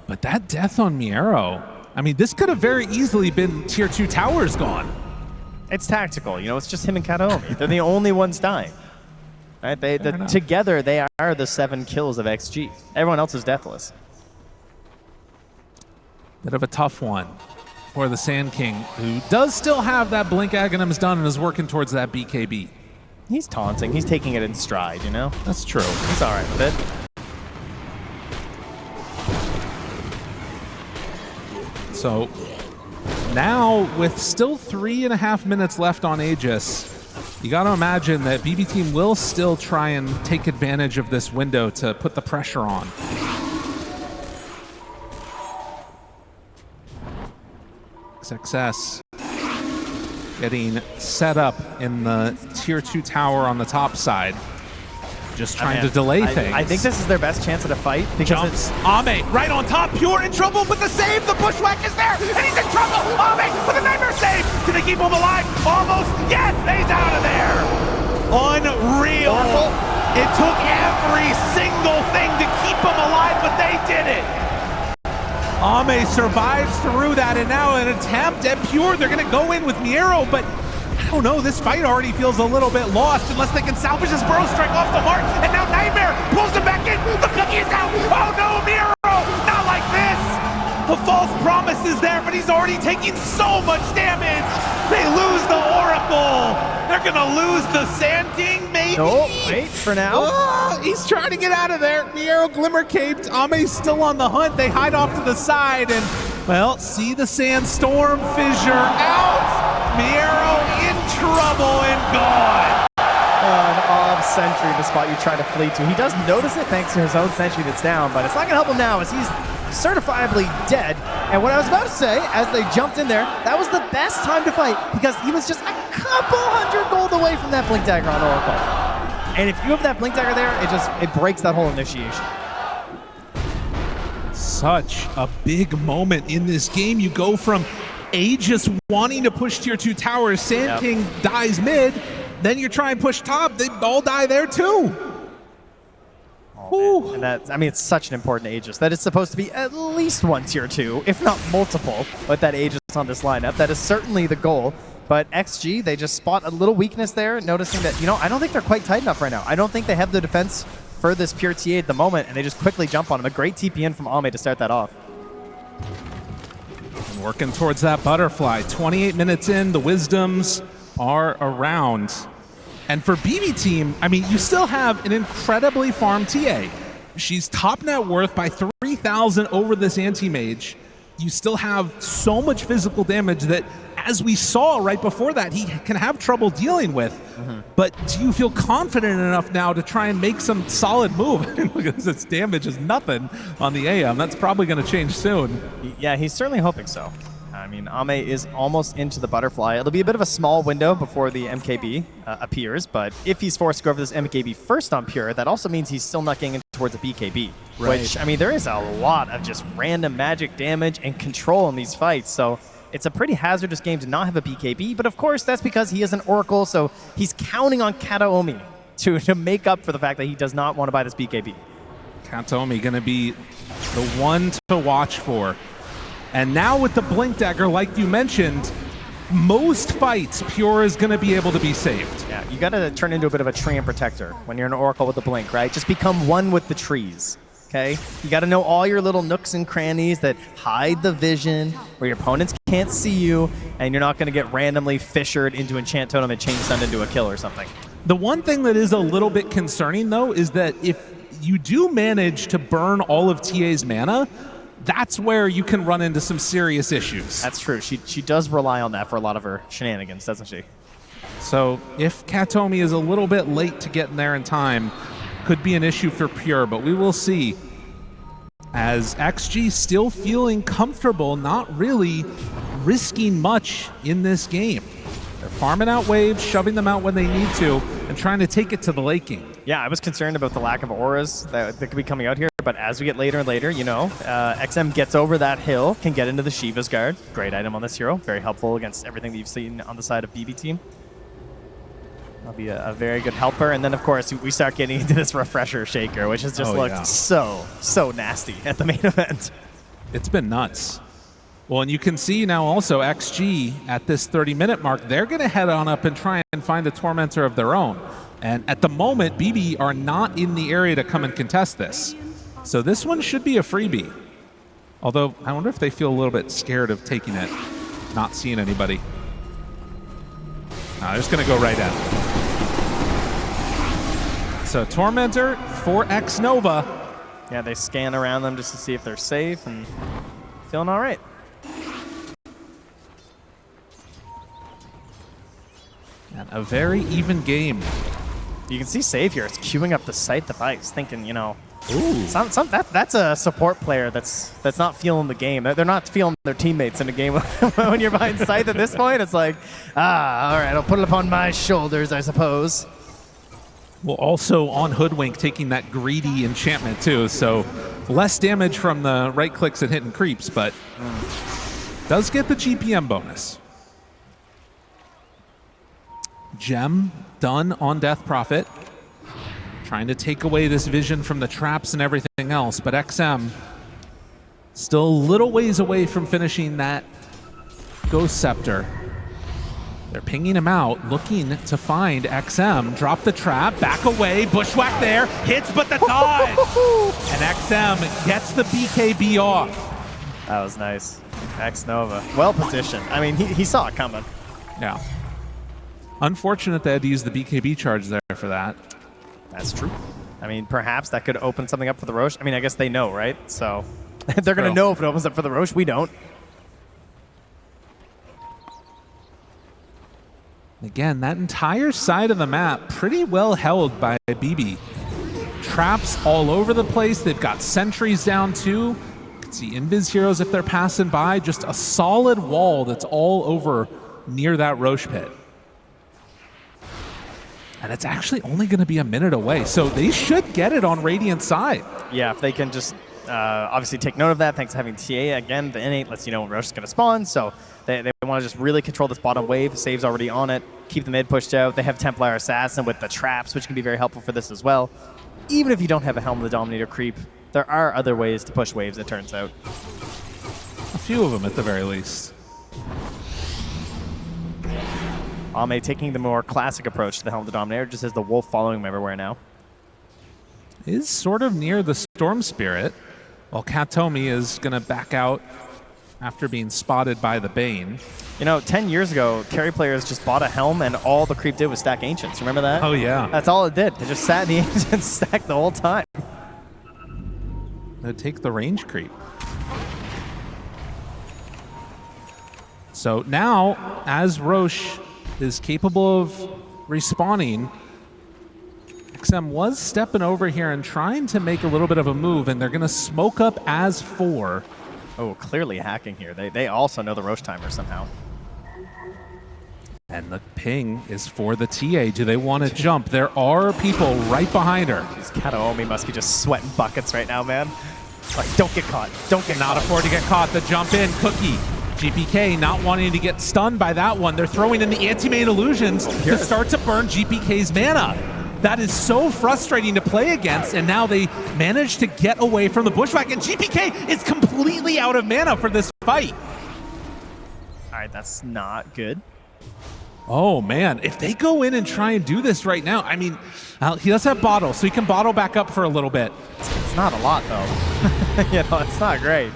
[SPEAKER 4] But that death on Miero, I mean, this could have very easily been tier 2 towers gone.
[SPEAKER 5] It's tactical, you know. It's just him and Katomi. They're the only ones dying. Right? Together, they are the 7 kills of XG. Everyone else is deathless.
[SPEAKER 4] Bit of a tough one for the Sand King, who does still have that Blink Aghanim's done and is working towards that BKB.
[SPEAKER 5] He's taunting. He's taking it in stride, you know?
[SPEAKER 4] That's true.
[SPEAKER 5] He's all right with it.
[SPEAKER 4] So now, with still 3.5 minutes left on Aegis, you got to imagine that BB Team will still try and take advantage of this window to put the pressure on. Success getting set up in the tier 2 tower on the top side. Just trying to delay things.
[SPEAKER 5] I think this is their best chance at a fight because
[SPEAKER 4] Jumps. Ame right on top. Pure in trouble with the save. The bushwhack is there, and he's in trouble. Ame with a nightmare save. Did they keep him alive? Almost. Yes, he's out of there. Unreal. It took every single thing to keep him alive, but they did it. Ame survives through that, and now an attempt at Pure. They're going to go in with Miero, but I don't know, this fight already feels a little bit lost unless they can salvage this Burrow Strike off the mark, and now Nightmare pulls him back in. The cookie is out. Oh no, Miero, not like this. The false promise is there, but he's already taking so much damage. They lose the Oracle. They're going to lose the Sand King, maybe?
[SPEAKER 5] No, wait for now.
[SPEAKER 4] Oh, he's trying to get out of there. Miero Glimmer Caped. Ame's still on the hunt. They hide off to the side and, well, see the Sandstorm fissure out. Miero in trouble and gone.
[SPEAKER 5] An off sentry, the spot you try to flee to. He does notice it thanks to his own sentry that's down, but it's not going to help him now as he's certifiably dead. And what I was about to say, as they jumped in there, that was the best time to fight because he was just a couple hundred gold away from that Blink Dagger on Oracle. And if you have that Blink Dagger there, it breaks that whole initiation.
[SPEAKER 4] Such a big moment in this game. You go from Aegis wanting to push tier 2 towers, Sand King dies mid, then you try and push top, they all die there too.
[SPEAKER 5] Oh, and that's, I mean, it's such an important Aegis. That is supposed to be at least one tier 2, if not multiple, with that Aegis on this lineup. That is certainly the goal. But XG, they just spot a little weakness there, noticing that, you know, I don't think they're quite tight enough right now. I don't think they have the defense for this pure TA at the moment, and they just quickly jump on him. A great TP in from Ame to start that off.
[SPEAKER 4] And working towards that butterfly. 28 minutes in, the Wisdoms are around. And for BB team, I mean, you still have an incredibly farmed TA. She's top net worth by 3,000 over this anti-mage. You still have so much physical damage that, as we saw right before that, he can have trouble dealing with. But do you feel confident enough now to try and make some solid move? Look at this damage is nothing on the AM. That's probably going to change soon.
[SPEAKER 5] Yeah, he's certainly hoping so. I mean, Ame is almost into the butterfly. It'll be a bit of a small window before the MKB appears, but if he's forced to go over this MKB first on Pure, that also means he's still not getting in towards a BKB.
[SPEAKER 4] Right.
[SPEAKER 5] Which, I mean, there is a lot of just random magic damage and control in these fights, so it's a pretty hazardous game to not have a BKB, but of course that's because he is an Oracle, so he's counting on Kataomi to make up for the fact that he does not want to buy this BKB.
[SPEAKER 4] Kataomi going to be the one to watch for. And now with the Blink Dagger, like you mentioned, most fights Pure is going to be able to be saved.
[SPEAKER 5] Yeah, you got to turn into a bit of a tree and protector when you're an Oracle with the Blink, right? Just become one with the trees, okay? You got to know all your little nooks and crannies that hide the vision, where your opponents can't see you, and you're not going to get randomly fissured into Enchant Totem and Chain Stun into a kill or something.
[SPEAKER 4] The one thing that is a little bit concerning, though, is that if you do manage to burn all of TA's mana, that's where you can run into some serious issues.
[SPEAKER 5] That's true. She does rely on that for a lot of her shenanigans, doesn't she?
[SPEAKER 4] So if Kataomi is a little bit late to get in there in time, could be an issue for Pure, but we will see. As XG still feeling comfortable, not really risking much in this game. They're farming out waves, shoving them out when they need to, and trying to take it to the late game.
[SPEAKER 5] Yeah, I was concerned about the lack of auras that could be coming out here, but as we get later and later, you know, XM gets over that hill, can get into the Shiva's Guard. Great item on this hero. Very helpful against everything that you've seen on the side of BB team. That'll be a very good helper. And then, of course, we start getting into this Refresher Shaker, which has just looked so nasty at the main event.
[SPEAKER 4] It's been nuts. Well, and you can see now also XG at this 30-minute mark, they're going to head on up and try and find a Tormentor of their own. And at the moment, BB are not in the area to come and contest this. So this one should be a freebie. Although, I wonder if they feel a little bit scared of taking it, not seeing anybody. No, they're just going to go right at it. So Tormentor for X-Nova.
[SPEAKER 5] Yeah, they scan around them just to see if they're safe and feeling all right.
[SPEAKER 4] And a very even game.
[SPEAKER 5] You can see Save here. It's queuing up the Scythe device, thinking, you know,
[SPEAKER 4] Ooh.
[SPEAKER 5] that's a support player that's not feeling the game. They're not feeling their teammates in the game. When you're behind Scythe at this point, it's like, all right, I'll put it upon my shoulders, I suppose.
[SPEAKER 4] Well, also on Hoodwink taking that greedy enchantment too, so less damage from the right clicks and hitting creeps, but does get the GPM bonus. Gem done on Death Prophet. Trying to take away this vision from the traps and everything else, but XM still a little ways away from finishing that Ghost Scepter. They're pinging him out, looking to find XM. Drop the trap, back away, bushwhack there, hits but the dodge! And XM gets the BKB off.
[SPEAKER 5] That was nice. X-Nova. Well positioned. I mean, he saw it coming.
[SPEAKER 4] Yeah. Unfortunate they had to use the BKB charge there for that.
[SPEAKER 5] That's true. I mean, perhaps that could open something up for the Roche. I mean, I guess they know, right? So they're going to know if it opens up for the Roche. We don't.
[SPEAKER 4] Again, that entire side of the map pretty well held by BB. Traps all over the place. They've got sentries down too. You can see invis heroes if they're passing by. Just a solid wall that's all over near that Roche pit. And it's actually only going to be a minute away, so they should get it on Radiant's side.
[SPEAKER 5] Yeah, if they can just obviously take note of that, thanks to having TA. Again, the innate lets you know when Roche is going to spawn, so they want to just really control this bottom wave. Save's already on it. Keep the mid pushed out. They have Templar Assassin with the traps, which can be very helpful for this as well. Even if you don't have a Helm of the Dominator creep, there are other ways to push waves, it turns out.
[SPEAKER 4] A few of them at the very least.
[SPEAKER 5] Ame taking the more classic approach to the Helm of the Dominator, just as the wolf following him everywhere now.
[SPEAKER 4] Is sort of near the Storm Spirit, while Kataomi is going to back out after being spotted by the Bane.
[SPEAKER 5] You know, 10 years ago, carry players just bought a helm and all the creep did was stack Ancients. Remember that?
[SPEAKER 4] Oh, yeah.
[SPEAKER 5] That's all it did. It just sat in the Ancients stacked the whole time.
[SPEAKER 4] They'd take the range creep. So now, as Roche is capable of respawning, XM was stepping over here and trying to make a little bit of a move, and they're going to smoke up as 4.
[SPEAKER 5] Oh, clearly hacking here. They also know the Roche timer somehow.
[SPEAKER 4] And the ping is for the TA. Do they want to jump? There are people right behind her.
[SPEAKER 5] Kataomi must be just sweating buckets right now, man. Like, don't get caught. Don't get
[SPEAKER 4] Not
[SPEAKER 5] caught.
[SPEAKER 4] afford to get caught. The jump in. Cookie. GPK not wanting to get stunned by that one. They're throwing in the anti-main illusions to start to burn GPK's mana. That is so frustrating to play against, and now they manage to get away from the bushwhack, and GPK is completely out of mana for this fight.
[SPEAKER 5] All right, that's not good.
[SPEAKER 4] Oh, man. If they go in and try and do this right now, I mean, he does have bottle, so he can bottle back up for a little bit.
[SPEAKER 5] It's not a lot, though. You know, it's not great.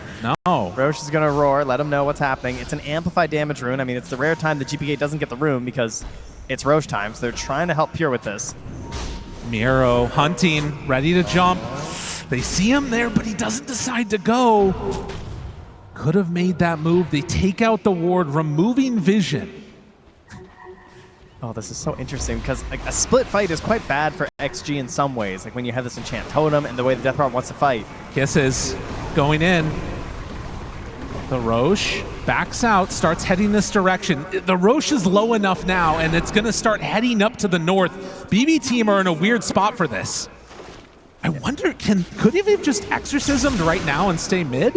[SPEAKER 4] No.
[SPEAKER 5] Roche is going to roar, let him know what's happening. It's an amplified damage rune. I mean, it's the rare time the GPK doesn't get the rune because it's Roche time, so they're trying to help Pure with this.
[SPEAKER 4] Miro hunting, ready to jump. They see him there, but he doesn't decide to go. Could have made that move. They take out the ward, removing vision.
[SPEAKER 5] Oh, this is so interesting because like, a split fight is quite bad for XG in some ways. Like when you have this enchant totem and the way the Death Rod wants to fight.
[SPEAKER 4] Kisses going in. The Roche backs out, starts heading this direction. The Roche is low enough now, and it's going to start heading up to the north. BB team are in a weird spot for this. I wonder, could he have just exorcismed right now and stay mid?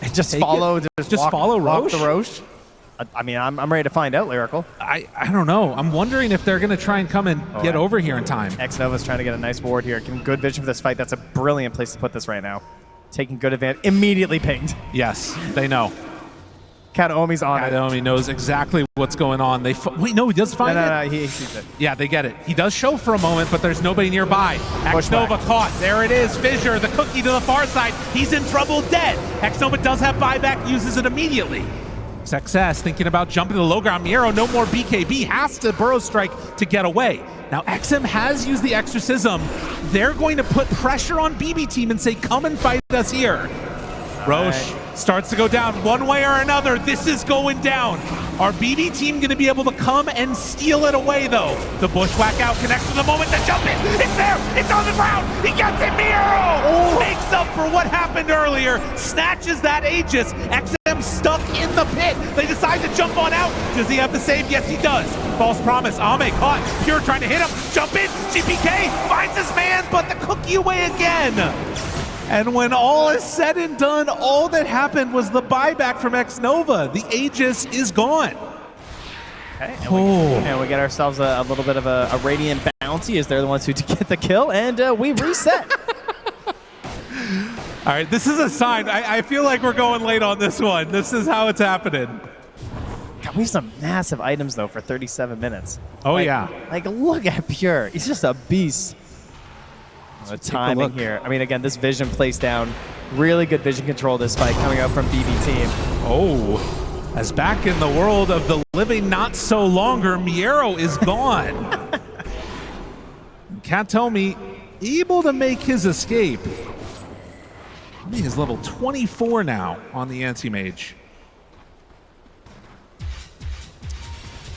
[SPEAKER 5] And just follow,
[SPEAKER 4] just follow Roche?
[SPEAKER 5] Walk the Roche. I mean, I'm ready to find out, Lyrical.
[SPEAKER 4] I don't know. I'm wondering if they're going to try and come and get over here in time.
[SPEAKER 5] X-Nova's trying to get a nice ward here. Give him good vision for this fight. That's a brilliant place to put this right now. Taking good advantage. Immediately pinged.
[SPEAKER 4] Yes, they know.
[SPEAKER 5] Kataomi's on it.
[SPEAKER 4] Kataomi knows exactly what's going on. Wait, no, he does find it?
[SPEAKER 5] No, he sees it.
[SPEAKER 4] Yeah, they get it. He does show for a moment, but there's nobody nearby. X-Nova caught. There it is. Fissure, the cookie to the far side. He's in trouble, dead. X-Nova does have buyback, uses it immediately. Success, thinking about jumping to the low ground. Miro, no more BKB, has to Burrow Strike to get away. Now, XM has used the Exorcism. They're going to put pressure on BB team and say, come and fight us here. Roche starts to go down one way or another. This is going down. Our BB team going to be able to come and steal it away, though. The bushwhack out connects to the moment to jump in. It's there. It's on the ground. He gets it. Miro makes up for what happened earlier. Snatches that Aegis. XM stuck in the pit. They decide to jump on out. Does he have the save? Yes, he does. False promise. Ame caught. Pure trying to hit him. Jump in. GPK finds his man, but the cookie away again. And when all is said and done, all that happened was the buyback from X-Nova. The Aegis is gone.
[SPEAKER 5] Okay, and we get ourselves a little bit of a Radiant bounty as they're the ones who get the kill, and we reset.
[SPEAKER 4] All right, this is a sign. I feel like we're going late on this one. This is how it's happening.
[SPEAKER 5] God, we have some massive items, though, for 37 minutes.
[SPEAKER 4] Oh, yeah.
[SPEAKER 5] Like, look at Pure. He's just a beast. The timing here. I mean, again, this vision placed down. Really good vision control this fight coming out from BB team.
[SPEAKER 4] Oh, as back in the world of the living not so longer, Miero is gone. Can't tell me, able to make his escape. I think he's level 24 now on the anti-mage.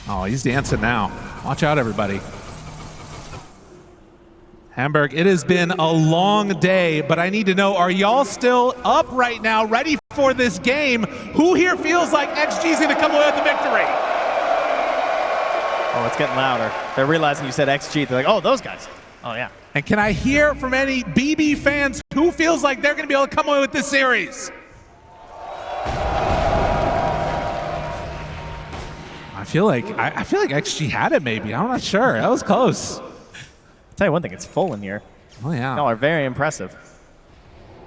[SPEAKER 4] Oh, he's dancing now. Watch out, everybody. Hamburg, it has been a long day, but I need to know, are y'all still up right now, ready for this game? Who here feels like XG is going to come away with the victory?
[SPEAKER 5] Oh, it's getting louder. They're realizing you said XG. They're like, oh, those guys. Oh, yeah.
[SPEAKER 4] And can I hear from any BB fans who feels like they're going to be able to come away with this series? I feel like XG had it maybe. I'm not sure. That was close.
[SPEAKER 5] I'll tell you one thing, it's full in here.
[SPEAKER 4] Oh, yeah.
[SPEAKER 5] Y'all are very impressive.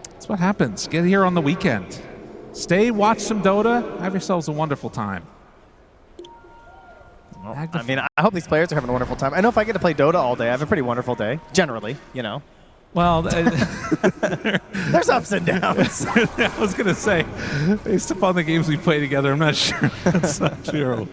[SPEAKER 4] That's what happens. Get here on the weekend. Stay, watch some Dota. Have yourselves a wonderful time.
[SPEAKER 5] Well, I mean, I hope these players are having a wonderful time. I know if I get to play Dota all day, I have a pretty wonderful day. Generally, you know.
[SPEAKER 4] Well,
[SPEAKER 5] There's ups and downs.
[SPEAKER 4] I was going to say, based upon the games we play together, I'm not sure that's not true.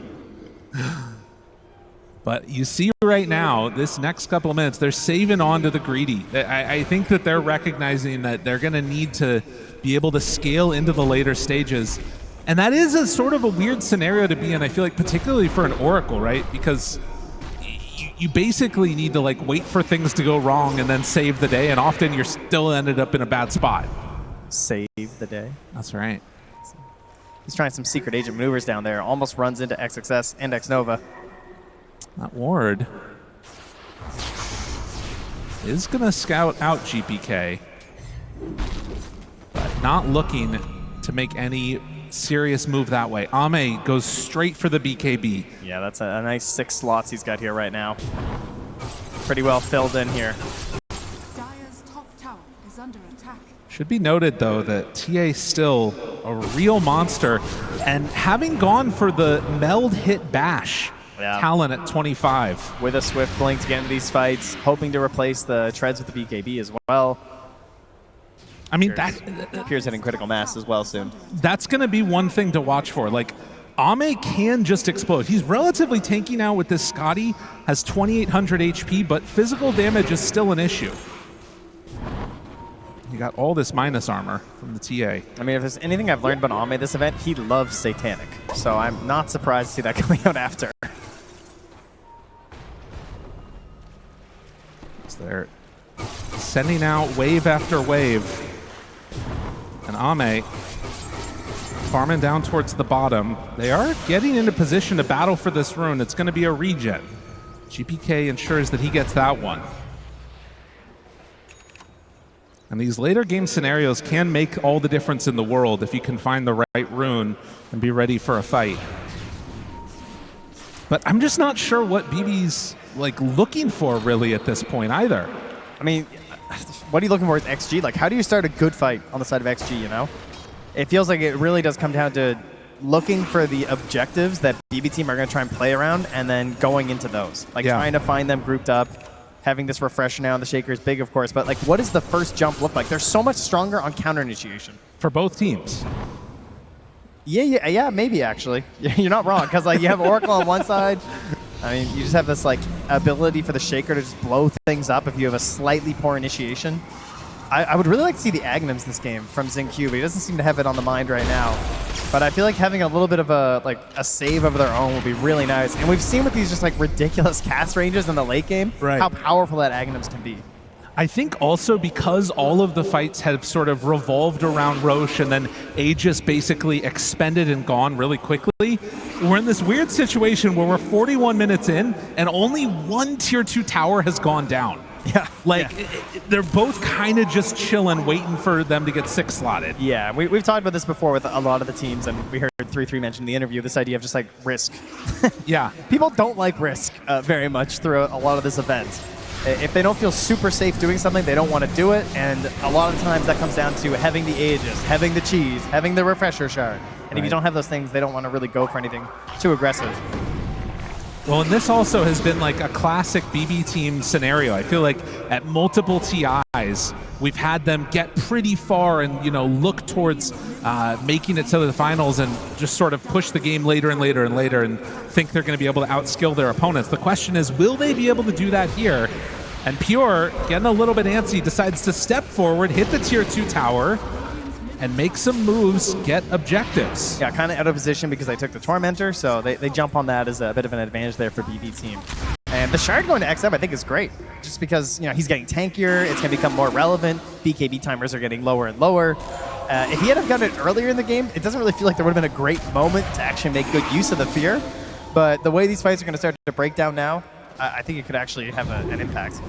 [SPEAKER 4] But you see right now, this next couple of minutes, they're saving on to the greedy. I think that they're recognizing that they're going to need to be able to scale into the later stages. And that is a sort of a weird scenario to be in, I feel like, particularly for an Oracle, right? Because you basically need to like wait for things to go wrong and then save the day, and often you're still ended up in a bad spot.
[SPEAKER 5] Save the day.
[SPEAKER 4] That's right.
[SPEAKER 5] He's trying some secret agent maneuvers down there. Almost runs into XXS and XNova.
[SPEAKER 4] That ward is going to scout out GPK, but not looking to make any serious move that way. Ame goes straight for the BKB.
[SPEAKER 5] Yeah, that's a nice 6 slots he's got here right now. Pretty well filled in here.
[SPEAKER 6] Dire's top tower is under attack.
[SPEAKER 4] Should be noted, though, that TA still a real monster, and having gone for the meld hit bash talent at 25.
[SPEAKER 5] With a Swift blink to get into these fights, hoping to replace the treads with the BKB as well.
[SPEAKER 4] I mean,
[SPEAKER 5] Pier's hitting critical mass as well soon.
[SPEAKER 4] That's going to be one thing to watch for. Like, Ame can just explode. He's relatively tanky now with this Scotty, has 2,800 HP, but physical damage is still an issue. You got all this minus armor from the TA.
[SPEAKER 5] I mean, if there's anything I've learned about Ame this event, he loves Satanic. So I'm not surprised to see that coming out after.
[SPEAKER 4] They're sending out wave after wave. And Ame farming down towards the bottom. They are getting into position to battle for this rune. It's going to be a regen. GPK ensures that he gets that one. And these later game scenarios can make all the difference in the world if you can find the right rune and be ready for a fight. But I'm just not sure what BB's like looking for really at this point either.
[SPEAKER 5] I mean, what are you looking for with XG? Like, how do you start a good fight on the side of XG, you know? It feels like it really does come down to looking for the objectives that BB team are going to try and play around and then going into those. Like, trying to find them grouped up, having this refresher now, and the shaker is big, of course, but like, what does the first jump look like? They're so much stronger on counter initiation.
[SPEAKER 4] For both teams.
[SPEAKER 5] Yeah, maybe actually. You're not wrong, because like you have Oracle on one side. I mean, you just have this like ability for the shaker to just blow things up if you have a slightly poor initiation. I would really like to see the Agnums this game from XinQ, but he doesn't seem to have it on the mind right now. But I feel like having a little bit of a save of their own would be really nice. And we've seen with these just like ridiculous cast ranges in the late game, how powerful that Agnums can be.
[SPEAKER 4] I think also because all of the fights have sort of revolved around Roche and then Aegis basically expended and gone really quickly, we're in this weird situation where we're 41 minutes in and only one tier 2 tower has gone down.
[SPEAKER 5] Yeah.
[SPEAKER 4] They're both kind of just chilling, waiting for them to get 6 slotted.
[SPEAKER 5] Yeah, we've talked about this before with a lot of the teams, and we heard 3-3 mention in the interview, this idea of just like risk.
[SPEAKER 4] Yeah.
[SPEAKER 5] People don't like risk very much throughout a lot of this event. If they don't feel super safe doing something, they don't want to do it, and a lot of times that comes down to having the Aegis, having the cheese, having the refresher shard. And if you don't have those things, they don't want to really go for anything too aggressive.
[SPEAKER 4] Well, and this also has been like a classic BB team scenario. I feel like at multiple TIs, we've had them get pretty far and, you know, look towards making it to the finals and just sort of push the game later and later and later and think they're going to be able to outskill their opponents. The question is, will they be able to do that here? And Pure, getting a little bit antsy, decides to step forward, hit the tier 2 tower, and make some moves, get objectives.
[SPEAKER 5] Yeah, kind of out of position because they took the Tormentor, so they jump on that as a bit of an advantage there for BB team. And the Shard going to XM I think is great, just because, you know, he's getting tankier, it's going to become more relevant, BKB timers are getting lower and lower. If he had have gotten it earlier in the game, it doesn't really feel like there would have been a great moment to actually make good use of the fear. But the way these fights are going to start to break down now, I think it could actually have an impact.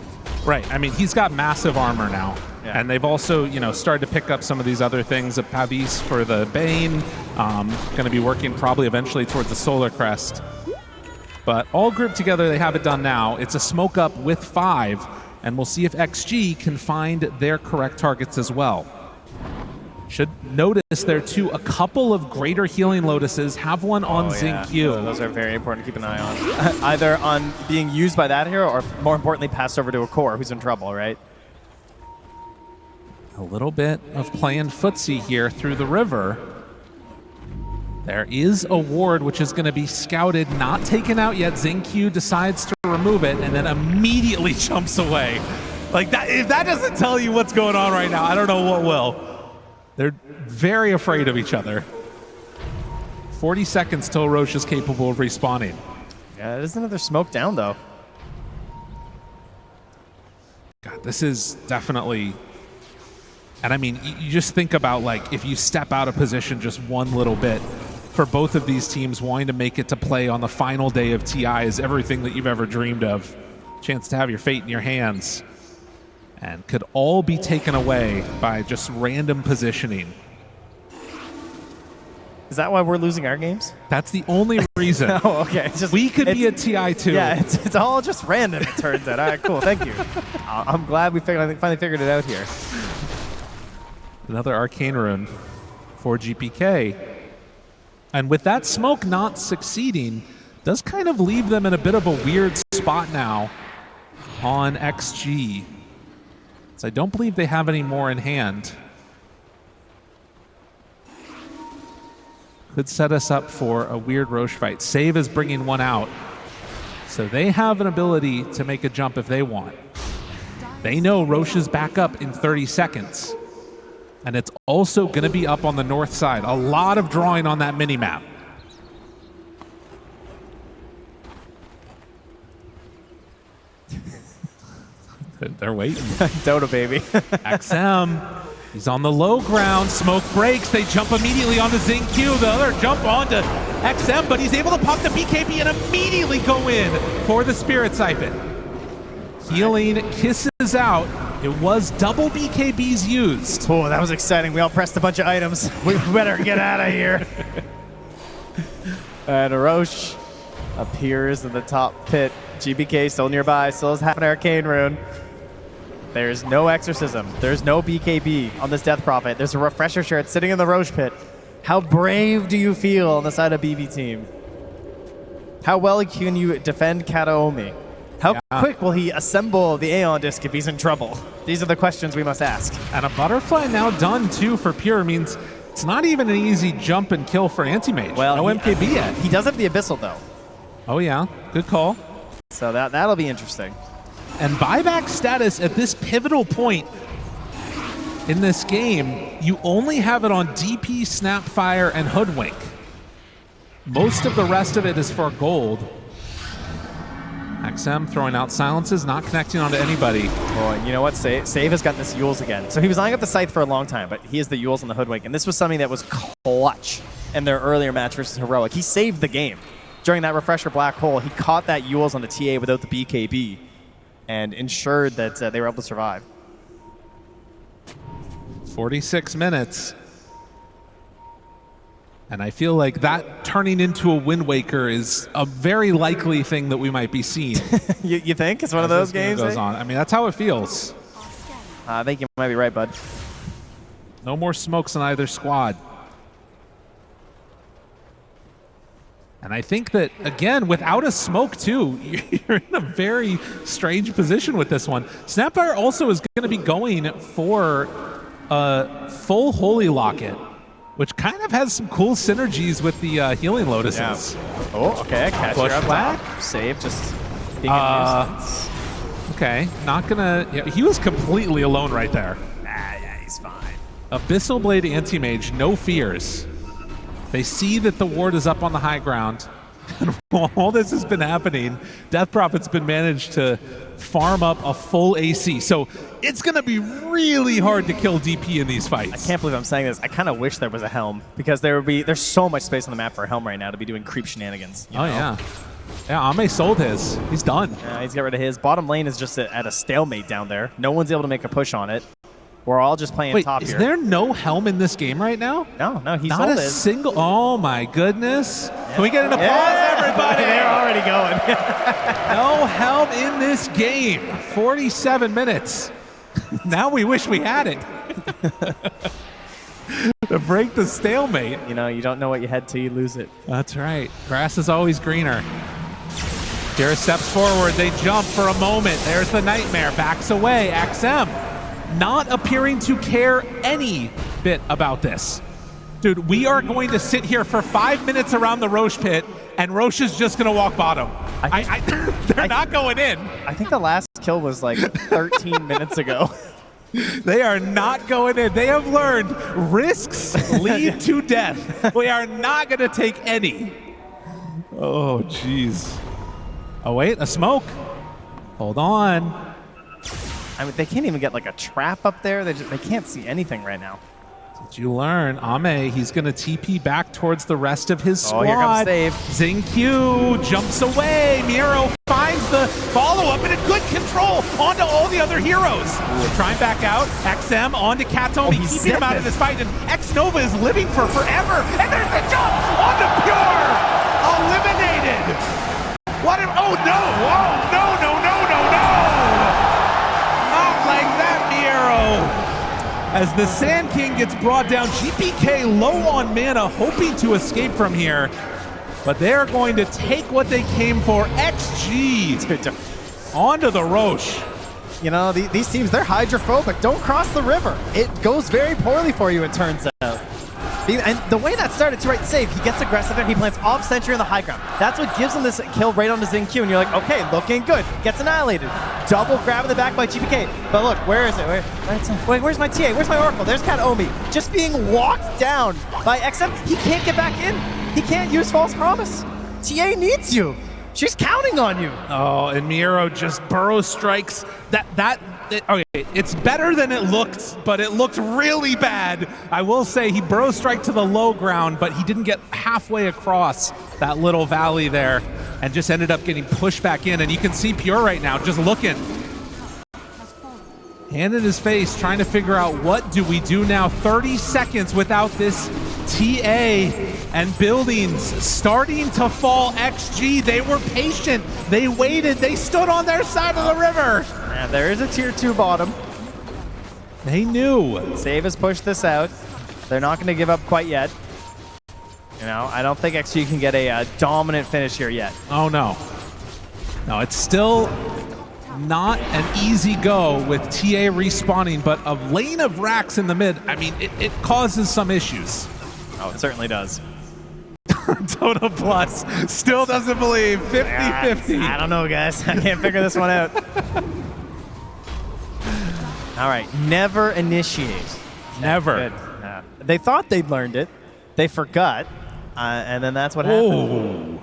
[SPEAKER 4] Right. I mean, he's got massive armor now. Yeah. And they've also, you know, started to pick up some of these other things. Pavis for the Bane, going to be working probably eventually towards the Solar Crest. But all grouped together, they have it done now. It's a smoke up with 5, and we'll see if XG can find their correct targets as well. Should notice there too a couple of greater healing Lotuses, have one on XinQ.
[SPEAKER 5] Those are very important to keep an eye on. Either on being used by that hero or more importantly passed over to a core who's in trouble, right?
[SPEAKER 4] A little bit of playing footsie here through the river. There is a ward which is going to be scouted, not taken out yet. XingQ decides to remove it and then immediately jumps away. Like that, if that doesn't tell you what's going on right now, I don't know what will. They're very afraid of each other. 40 seconds till Roche is capable of respawning.
[SPEAKER 5] Yeah, there's another smoke down though.
[SPEAKER 4] God, this is definitely, and I mean, you just think about like if you step out of position just one little bit, for both of these teams wanting to make it to play on the final day of TI is everything that you've ever dreamed of. Chance to have your fate in your hands, and could all be taken away by just random positioning.
[SPEAKER 5] Is that why we're losing our games?
[SPEAKER 4] That's the only reason.
[SPEAKER 5] Oh, okay. It's just,
[SPEAKER 4] we could be a TI too.
[SPEAKER 5] Yeah, it's all just random, it turns out. All right, cool. Thank you. I'm glad we finally figured it out here.
[SPEAKER 4] Another arcane rune for GPK. And with that smoke not succeeding, does kind of leave them in a bit of a weird spot now on XG. So I don't believe they have any more in hand. Could set us up for a weird Roche fight. Save is bringing one out. So they have an ability to make a jump if they want. They know Roche is back up in 30 seconds. And it's also going to be up on the north side. A lot of drawing on that mini-map. They're waiting.
[SPEAKER 5] Dota, baby.
[SPEAKER 4] XM, he's on the low ground. Smoke breaks. They jump immediately onto XingQ. The other jump onto XM, but he's able to pop the BKB and immediately go in for the Spirit Siphon. Healing kisses out. It was double BKBs used.
[SPEAKER 5] Oh, that was exciting. We all pressed a bunch of items. We better get out of here. And Roche appears in the top pit. GBK still nearby, still has half an arcane rune. There's no exorcism. There's no BKB on this Death Prophet. There's a refresher shirt sitting in the Roche pit. How brave do you feel on the side of BB team? How well can you defend Kataomi? How quick will he assemble the Aeon Disc if he's in trouble? These are the questions we must ask.
[SPEAKER 4] And a butterfly now done too for Pure means it's not even an easy jump and kill for Anti-Mage.
[SPEAKER 5] Well,
[SPEAKER 4] no MKB yet.
[SPEAKER 5] He does have the Abyssal though.
[SPEAKER 4] Oh yeah, good call.
[SPEAKER 5] So that'll be interesting.
[SPEAKER 4] And buyback status at this pivotal point in this game, you only have it on DP, Snapfire, and Hoodwink. Most of the rest of it is for gold. XM throwing out silences, not connecting onto anybody.
[SPEAKER 5] Oh, and you know what? Save has got this Yules again. So he was eyeing up the Scythe for a long time, but he has the Yules and the Hoodwink. And this was something that was clutch in their earlier match versus Heroic. He saved the game. During that refresher black hole, he caught that Yules on the TA without the BKB and ensured that they were able to survive.
[SPEAKER 4] 46 minutes. And I feel like that turning into a Wind Waker is a very likely thing that we might be seeing.
[SPEAKER 5] You think? It's one of those games?
[SPEAKER 4] Goes on. I mean, that's how it feels.
[SPEAKER 5] I think you might be right, bud.
[SPEAKER 4] No more smokes on either squad. And I think that, again, without a smoke, too, you're in a very strange position with this one. Snapfire also is going to be going for a full Holy Locket, which kind of has some cool synergies with the Healing Lotuses.
[SPEAKER 5] Yeah. Oh, okay. Catch
[SPEAKER 4] Push
[SPEAKER 5] her up
[SPEAKER 4] back.
[SPEAKER 5] top. Save, just being a nuisance.
[SPEAKER 4] Okay, not gonna... Yeah, he was completely alone right there.
[SPEAKER 5] Yeah, he's fine.
[SPEAKER 4] Abyssal Blade Anti-Mage, no fears. They see that the ward is up on the high ground. And while all this has been happening, Death Prophet's been managed to farm up a full AC. So it's going to be really hard to kill DP in these fights.
[SPEAKER 5] I can't believe I'm saying this. I kind of wish there was a Helm because there's so much space on the map for a Helm right now to be doing creep shenanigans. You know?
[SPEAKER 4] Yeah. Yeah, Ame sold his. He's done.
[SPEAKER 5] He's got rid of his. Bottom lane is just at a stalemate down there. No one's able to make a push on it. We're all just playing top here.
[SPEAKER 4] Is there no Helm in this game right now?
[SPEAKER 5] No, he's
[SPEAKER 4] not a single. Oh my goodness! Yeah. Can we get an applause, everybody?
[SPEAKER 5] They're already going.
[SPEAKER 4] No Helm in this game. 47 minutes. Now we wish we had it to break the stalemate.
[SPEAKER 5] You know, you don't know what you had till you lose it.
[SPEAKER 4] That's right. Grass is always greener. Kira steps forward. They jump for a moment. There's the Nightmare. Backs away. XM. not appearing to care any bit about this. Dude, we are going to sit here for 5 minutes around the Roche pit, and Roche is just going to walk bottom. They're not going in.
[SPEAKER 5] I think the last kill was like 13 minutes ago.
[SPEAKER 4] They are not going in. They have learned risks lead to death. We are not going to take any. Oh, jeez. Oh, wait, a smoke. Hold on.
[SPEAKER 5] I mean, they can't even get like a trap up there. They can't see anything right now.
[SPEAKER 4] Did you learn? Ame, he's going to TP back towards the rest of his squad.
[SPEAKER 5] Oh, here comes Save.
[SPEAKER 4] Xingqiu jumps away. Miro finds the follow-up and a good control onto all the other heroes. Trying back out. XM onto Katome, keeping him out of this fight. And X-Nova is living for forever. And there's the jump onto Pure. Eliminated. What? Oh, no. Oh, no. Not like that, Miro. As the Sand King gets brought down, GPK low on mana, hoping to escape from here. But they're going to take what they came for. XG onto the Roche.
[SPEAKER 5] You know, these teams, they're hydrophobic. Don't cross the river. It goes very poorly for you, it turns out. And the way that started to Save, he gets aggressive and he plants off sentry on the high ground. That's what gives him this kill right onto Xingqiu, and you're like, okay, looking good. Gets annihilated. Double grab in the back by GPK. But look, where is it? Where's my TA? Where's my Oracle? There's Katome. Just being walked down by XM. He can't get back in. He can't use false promise. TA needs you. She's counting on you.
[SPEAKER 4] Oh, and Miro just burrow strikes. Okay, it's better than it looked, but it looked really bad. I will say he burrow strike to the low ground, but he didn't get halfway across that little valley there and just ended up getting pushed back in. And you can see Pure right now just looking. Hand in his face, trying to figure out what do we do now. 30 seconds without this TA, and buildings starting to fall. XG, they were patient. They waited. They stood on their side of the river.
[SPEAKER 5] Yeah, there is a tier 2 bottom.
[SPEAKER 4] They knew.
[SPEAKER 5] Save has pushed this out. They're not going to give up quite yet. You know, I don't think XG can get a dominant finish here yet.
[SPEAKER 4] Oh, no. No, it's still not an easy go with TA respawning, but a lane of racks in the mid, I mean, it causes some issues.
[SPEAKER 5] Oh, it certainly does.
[SPEAKER 4] Total Plus still doesn't believe. 50-50.
[SPEAKER 5] I don't know, guys. I can't figure this one out. All right, never initiate.
[SPEAKER 4] Never.
[SPEAKER 5] Good. They thought they'd learned it. They forgot, and then that's what happened.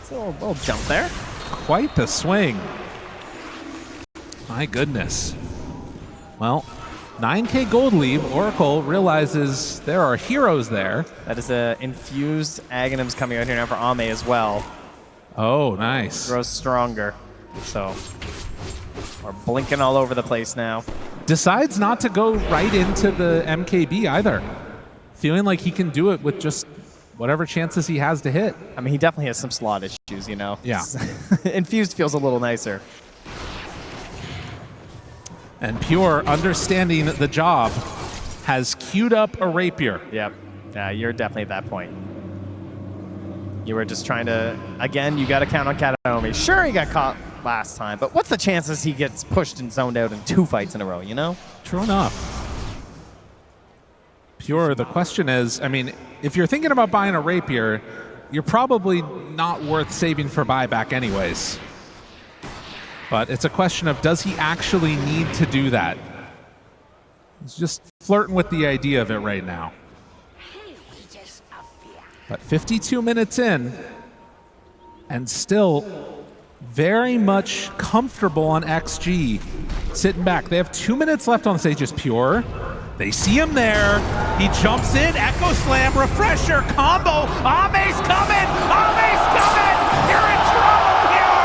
[SPEAKER 5] It's a little jump there.
[SPEAKER 4] Quite the swing. My goodness. Well, 9K gold leave. Oracle realizes there are heroes there.
[SPEAKER 5] That is a infused Aghanims coming out here now for Ame as well.
[SPEAKER 4] Oh, nice.
[SPEAKER 5] Grows stronger. So we're blinking all over the place now.
[SPEAKER 4] Decides not to go right into the MKB either. Feeling like he can do it with just whatever chances he has to hit.
[SPEAKER 5] I mean, he definitely has some slot issues, you know?
[SPEAKER 4] Yeah.
[SPEAKER 5] Infused feels a little nicer.
[SPEAKER 4] And Pure, understanding the job, has queued up a rapier.
[SPEAKER 5] Yep. Yeah, you're definitely at that point. You were just trying to, again, you got to count on Katome. Sure, he got caught last time, but what's the chances he gets pushed and zoned out in 2 fights in a row, you know?
[SPEAKER 4] True enough. Pure, the question is, I mean, if you're thinking about buying a rapier, you're probably not worth saving for buyback anyways. But it's a question of, does he actually need to do that? He's just flirting with the idea of it right now. But 52 minutes in, and still very much comfortable on XG, sitting back. They have 2 minutes left on the stage. Is Pure. They see him there. He jumps in. Echo Slam, refresher, combo. Ame's coming. Ame's coming. You're in trouble, Pure.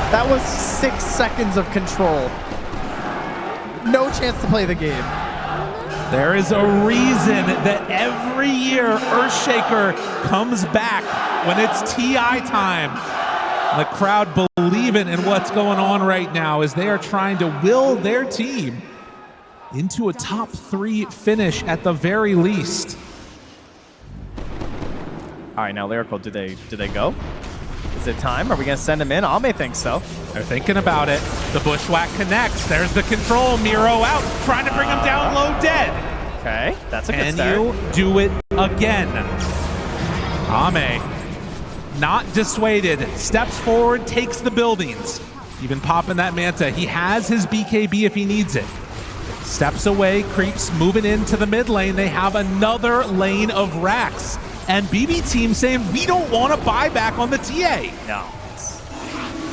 [SPEAKER 5] That was 6 seconds of control. No chance to play the game.
[SPEAKER 4] There is a reason that every year Earthshaker comes back when it's TI time. The crowd believing in what's going on right now as they are trying to will their team into a top 3 finish at the very least.
[SPEAKER 5] All right, now Lyrical, do they go? Is it time? Are we going to send him in? Ame thinks so.
[SPEAKER 4] They're thinking about it. The bushwhack connects. There's the control. Miro out, trying to bring him down low dead.
[SPEAKER 5] Okay, that's a good
[SPEAKER 4] Can
[SPEAKER 5] start.
[SPEAKER 4] you do it again? Ame, not dissuaded, steps forward, takes the buildings. Even popping that Manta. He has his BKB if he needs it. Steps away, creeps, moving into the mid lane. They have another lane of racks. And BB team saying, we don't want to buy back on the TA.
[SPEAKER 5] No.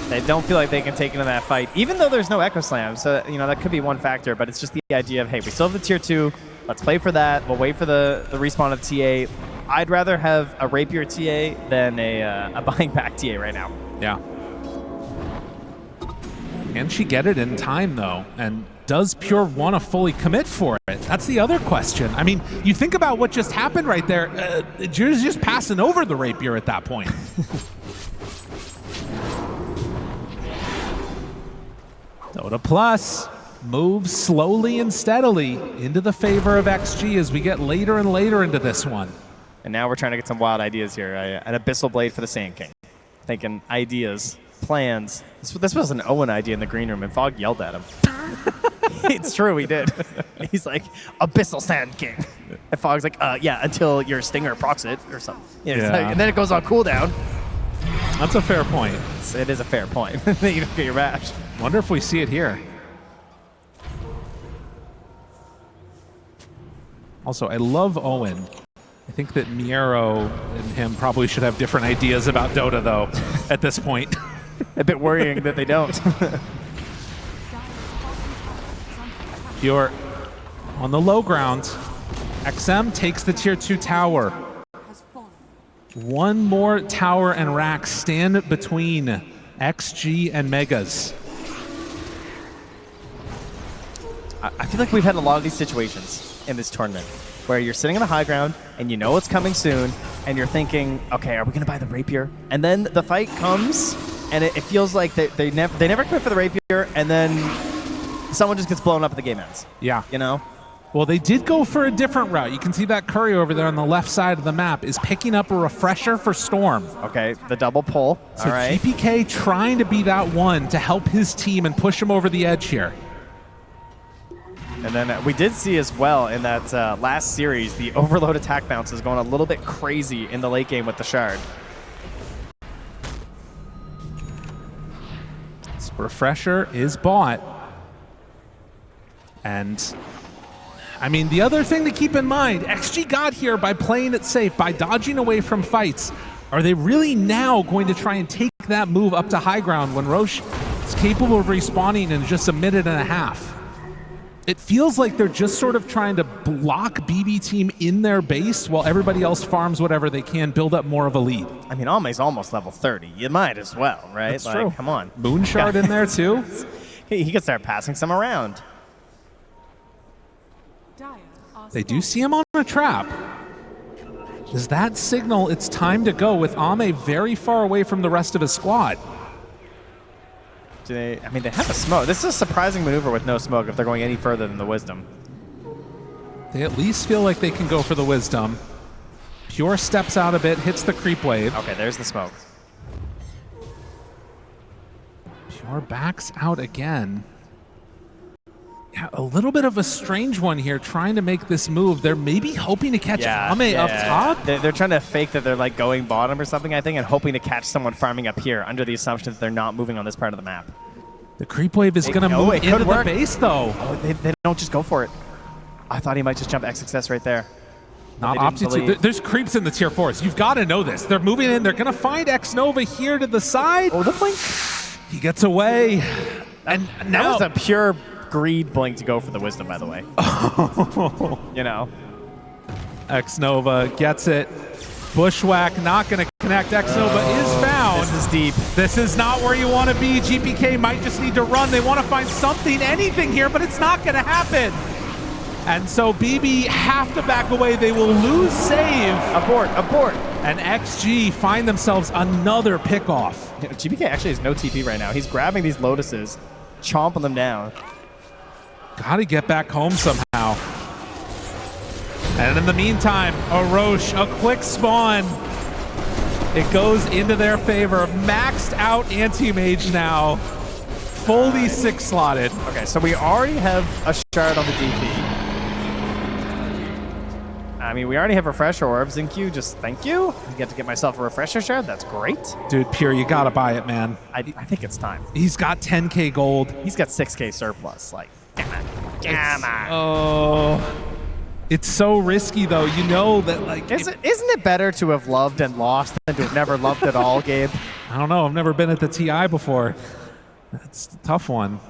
[SPEAKER 5] They don't feel like they can take into that fight, even though there's no Echo Slam. So, you know, that could be one factor, but it's just the idea of, hey, we still have the tier 2. Let's play for that. We'll wait for the respawn of TA. I'd rather have a Rapier TA than a buying back TA right now.
[SPEAKER 4] Yeah. Can she get it in time, though? And does Pure want to fully commit for it? That's the other question. I mean, you think about what just happened right there. You're just passing over the Rapier at that point. Dota Plus moves slowly and steadily into the favor of XG as we get later and later into this one.
[SPEAKER 5] And now we're trying to get some wild ideas here. An Abyssal Blade for the Sand King. Thinking ideas, plans. This was an Owen idea in the green room, and Fog yelled at him. It's true, he did. He's like, Abyssal Sand King. And Fog's like, yeah, until your Stinger procs it or something. You know, it's like, and then it goes on cooldown.
[SPEAKER 4] That's a fair point.
[SPEAKER 5] It is a fair point. Then you don't get your bash.
[SPEAKER 4] Wonder if we see it here. Also, I love Owen. I think that Miero and him probably should have different ideas about Dota, though, at this point.
[SPEAKER 5] A bit worrying that they don't.
[SPEAKER 4] Pure on the low ground. XM takes the tier 2 tower. One more tower and rack stand between XG and Megas.
[SPEAKER 5] I feel like we've had a lot of these situations in this tournament where you're sitting on the high ground and you know it's coming soon and you're thinking, okay, are we going to buy the Rapier? And then the fight comes and it feels like they never commit for the Rapier, and then someone just gets blown up and the game ends.
[SPEAKER 4] Yeah.
[SPEAKER 5] You know?
[SPEAKER 4] Well, they did go for a different route. You can see that Curry over there on the left side of the map is picking up a refresher for Storm.
[SPEAKER 5] Okay, the double pull.
[SPEAKER 4] So
[SPEAKER 5] all right.
[SPEAKER 4] GPK trying to be that one to help his team and push him over the edge here.
[SPEAKER 5] And then we did see as well in that last series, the overload attack bounce is going a little bit crazy in the late game with the Shard.
[SPEAKER 4] So refresher is bought. And I mean, the other thing to keep in mind, XG got here by playing it safe, by dodging away from fights. Are they really now going to try and take that move up to high ground when Roche is capable of respawning in just a minute and a half? It feels like they're just sort of trying to block BB team in their base while everybody else farms whatever they can, build up more of a lead.
[SPEAKER 5] I mean, Ame's almost level 30. You might as well, right?
[SPEAKER 4] That's true.
[SPEAKER 5] Come on.
[SPEAKER 4] Moonshard in there too.
[SPEAKER 5] He can start passing some around.
[SPEAKER 4] They do see him on a trap. Does that signal it's time to go with Ame very far away from the rest of his squad?
[SPEAKER 5] I mean, they have a smoke. This is a surprising maneuver with no smoke if they're going any further than the Wisdom.
[SPEAKER 4] They at least feel like they can go for the Wisdom. Pure steps out a bit, hits the creep wave.
[SPEAKER 5] Okay, there's the smoke.
[SPEAKER 4] Pure backs out again. Yeah, a little bit of a strange one here, trying to make this move. They're maybe hoping to catch Ame up top.
[SPEAKER 5] They're trying to fake that they're like going bottom or something, I think, and hoping to catch someone farming up here under the assumption that they're not moving on this part of the map.
[SPEAKER 4] The creep wave is going to move into the base, though.
[SPEAKER 5] Oh, they don't just go for it. I thought he might just jump X success right there.
[SPEAKER 4] Not opted to. There's creeps in the tier 4s. You've got to know this. They're moving in. They're going to find X Nova here to the side.
[SPEAKER 5] Oh, the blink.
[SPEAKER 4] He gets away. And now
[SPEAKER 5] that was a pure greed blink to go for the Wisdom, by the way. You know.
[SPEAKER 4] X Nova gets it. Bushwhack not going to connect. X Nova is found.
[SPEAKER 5] This is deep.
[SPEAKER 4] This is not where you want to be. GPK might just need to run. They want to find something, anything here, but it's not going to happen. And so BB have to back away. They will lose save.
[SPEAKER 5] Abort.
[SPEAKER 4] And XG find themselves another pickoff.
[SPEAKER 5] GPK actually has no TP right now. He's grabbing these Lotuses, chomping them down.
[SPEAKER 4] Got to get back home somehow. And in the meantime, a Roche, a quick spawn. It goes into their favor. Maxed out anti-mage now. Fully 6-slotted.
[SPEAKER 5] Okay, so we already have a shard on the DP. I mean, we already have refresher orbs in queue. Just thank you. I get to get myself a refresher shard. That's great.
[SPEAKER 4] Dude, Pure, you gotta buy it, man.
[SPEAKER 5] I think it's time.
[SPEAKER 4] He's got 10K gold.
[SPEAKER 5] He's got 6K surplus. Like, damn it. Damn it.
[SPEAKER 4] Oh. It's so risky, though. You know that, like...
[SPEAKER 5] Isn't it better to have loved and lost than to have never loved at all, Gabe?
[SPEAKER 4] I don't know. I've never been at the TI before. That's a tough one.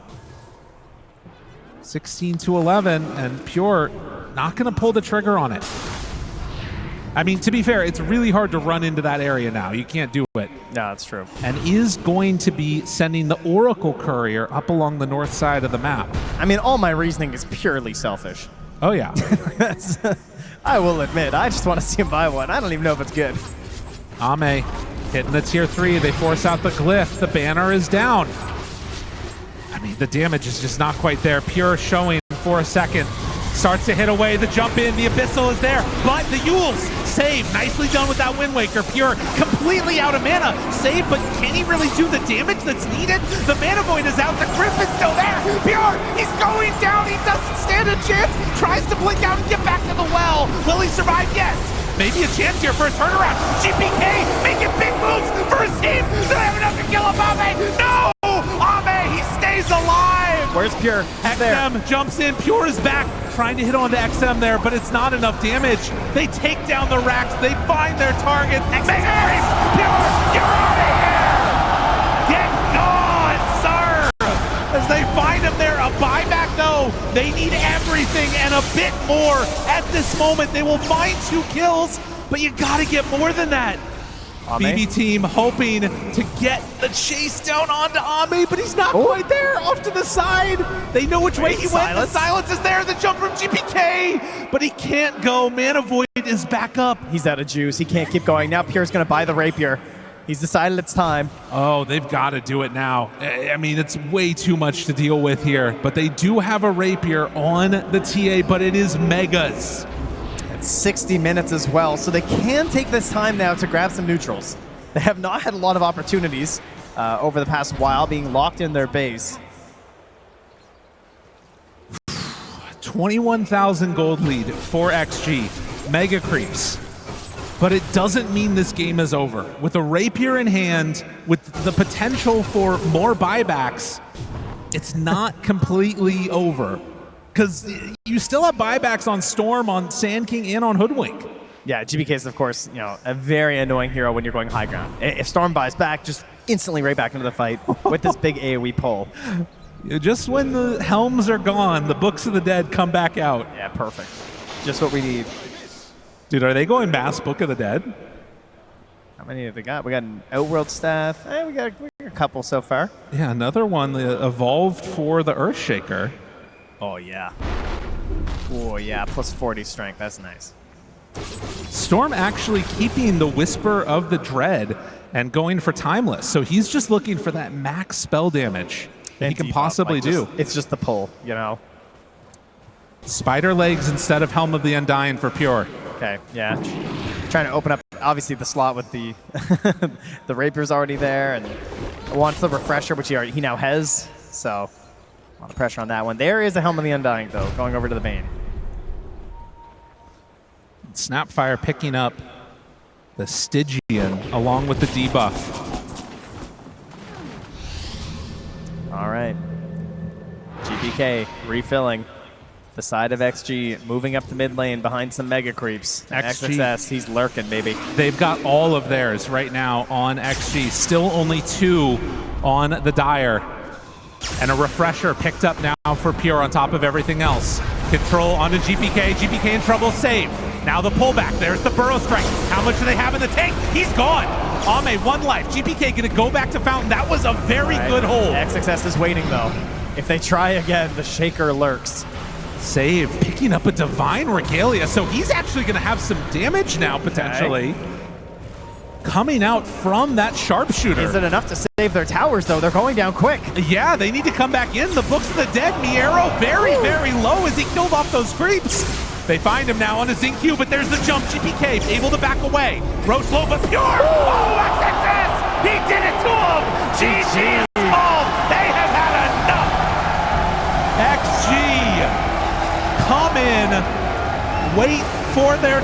[SPEAKER 4] 16-11, and Pure not going to pull the trigger on it. I mean, to be fair, it's really hard to run into that area now. You can't do it.
[SPEAKER 5] No, that's true.
[SPEAKER 4] And is going to be sending the Oracle Courier up along the north side of the map.
[SPEAKER 5] I mean, all my reasoning is purely selfish.
[SPEAKER 4] Oh, yeah.
[SPEAKER 5] I will admit, I just want to see him buy one. I don't even know if it's good.
[SPEAKER 4] Ame hitting the tier 3. They force out the glyph. The banner is down. I mean, the damage is just not quite there. Pure showing for a second. Starts to hit away. The jump in. The Abyssal is there. But the Yules save. Nicely done with that Wind Waker. Pure completely out of mana. Save, but can he really do the damage that's needed? The Mana Void is out. The Gryph is still there. Pure, he's going down. He doesn't stand a chance. Tries to blink out and get back to the well. Will he survive? Yes. Maybe a chance here for a turnaround. GPK making big moves for his team. Do they have enough to kill Ame? No! Ame, he stays alive.
[SPEAKER 5] Where's Pure?
[SPEAKER 4] XM jumps in. Pure is back. Trying to hit onto XM there, but it's not enough damage. They take down the racks. They find their targets. Mega Pure, you're out of here! Get gone, sir! As they find him there, a buyback though. They need everything and a bit more. At this moment, they will find 2 kills, but you gotta get more than that. BB team hoping to get the chase down onto Ame, but he's not quite there. Off to the side. They know which way he went. The silence is there. The jump from GPK, but he can't go. Mana Void is back up.
[SPEAKER 5] He's out of juice. He can't keep going. Now Pure's going to buy the Rapier. He's decided it's time.
[SPEAKER 4] Oh, they've got to do it now. I mean, it's way too much to deal with here, but they do have a Rapier on the TA, but it is Megas.
[SPEAKER 5] 60 minutes as well, so they can take this time now to grab some neutrals. They have not had a lot of opportunities over the past while, being locked in their base.
[SPEAKER 4] 21,000 gold lead for XG. Mega creeps. But it doesn't mean this game is over. With a Rapier in hand, with the potential for more buybacks, it's not completely over. Because you still have buybacks on Storm, on Sand King, and on Hoodwink.
[SPEAKER 5] Yeah, GBK is, of course, you know, a very annoying hero when you're going high ground. If Storm buys back, just instantly right back into the fight with this big AoE pull.
[SPEAKER 4] Just when the helms are gone, the Books of the Dead come back out.
[SPEAKER 5] Yeah, perfect. Just what we need.
[SPEAKER 4] Dude, are they going mass Book of the Dead?
[SPEAKER 5] How many have they got? We got an Outworld staff. We got a couple so far.
[SPEAKER 4] Yeah, another one evolved for the Earthshaker.
[SPEAKER 5] Oh, yeah. Oh, yeah, plus 40 strength. That's nice.
[SPEAKER 4] Storm actually keeping the Whisper of the Dread and going for Timeless. So he's just looking for that max spell damage that he can possibly do.
[SPEAKER 5] It's just the pull, you know.
[SPEAKER 4] Spider legs instead of Helm of the Undying for Pure.
[SPEAKER 5] Okay, yeah. Trying to open up, obviously, the slot with the the Rapier's already there, and wants the Refresher, which he now has. So, a lot of pressure on that one. There is a Helm of the Undying, though, going over to the Bane.
[SPEAKER 4] Snapfire picking up the Stygian along with the debuff.
[SPEAKER 5] All right. GPK refilling the side of XG, moving up the mid lane behind some mega creeps. XXS, he's lurking, baby.
[SPEAKER 4] They've got all of theirs right now on XG. Still only 2 on the Dire. And a Refresher picked up now for Pure on top of everything else. Control onto GPK. GPK in trouble. Save. Now the pullback. There's the Burrow Strike. How much do they have in the tank? He's gone. Ame, 1 life. GPK going to go back to Fountain. That was a very good hold.
[SPEAKER 5] XXS is waiting, though. If they try again, the Shaker lurks.
[SPEAKER 4] Save. Picking up a Divine Regalia. So he's actually going to have some damage now, potentially. Okay. Coming out from that Sharpshooter.
[SPEAKER 5] Is it enough to save their towers, though? They're going down quick.
[SPEAKER 4] Yeah, they need to come back in. The Books of the Dead, Miero, very, very low as he killed off those creeps. They find him now on a Zinq, but there's the jump. GPK able to back away. Roche low, but pure. Oh, XXS! He did it to him. GG is called. They have had enough. XG come in, wait for their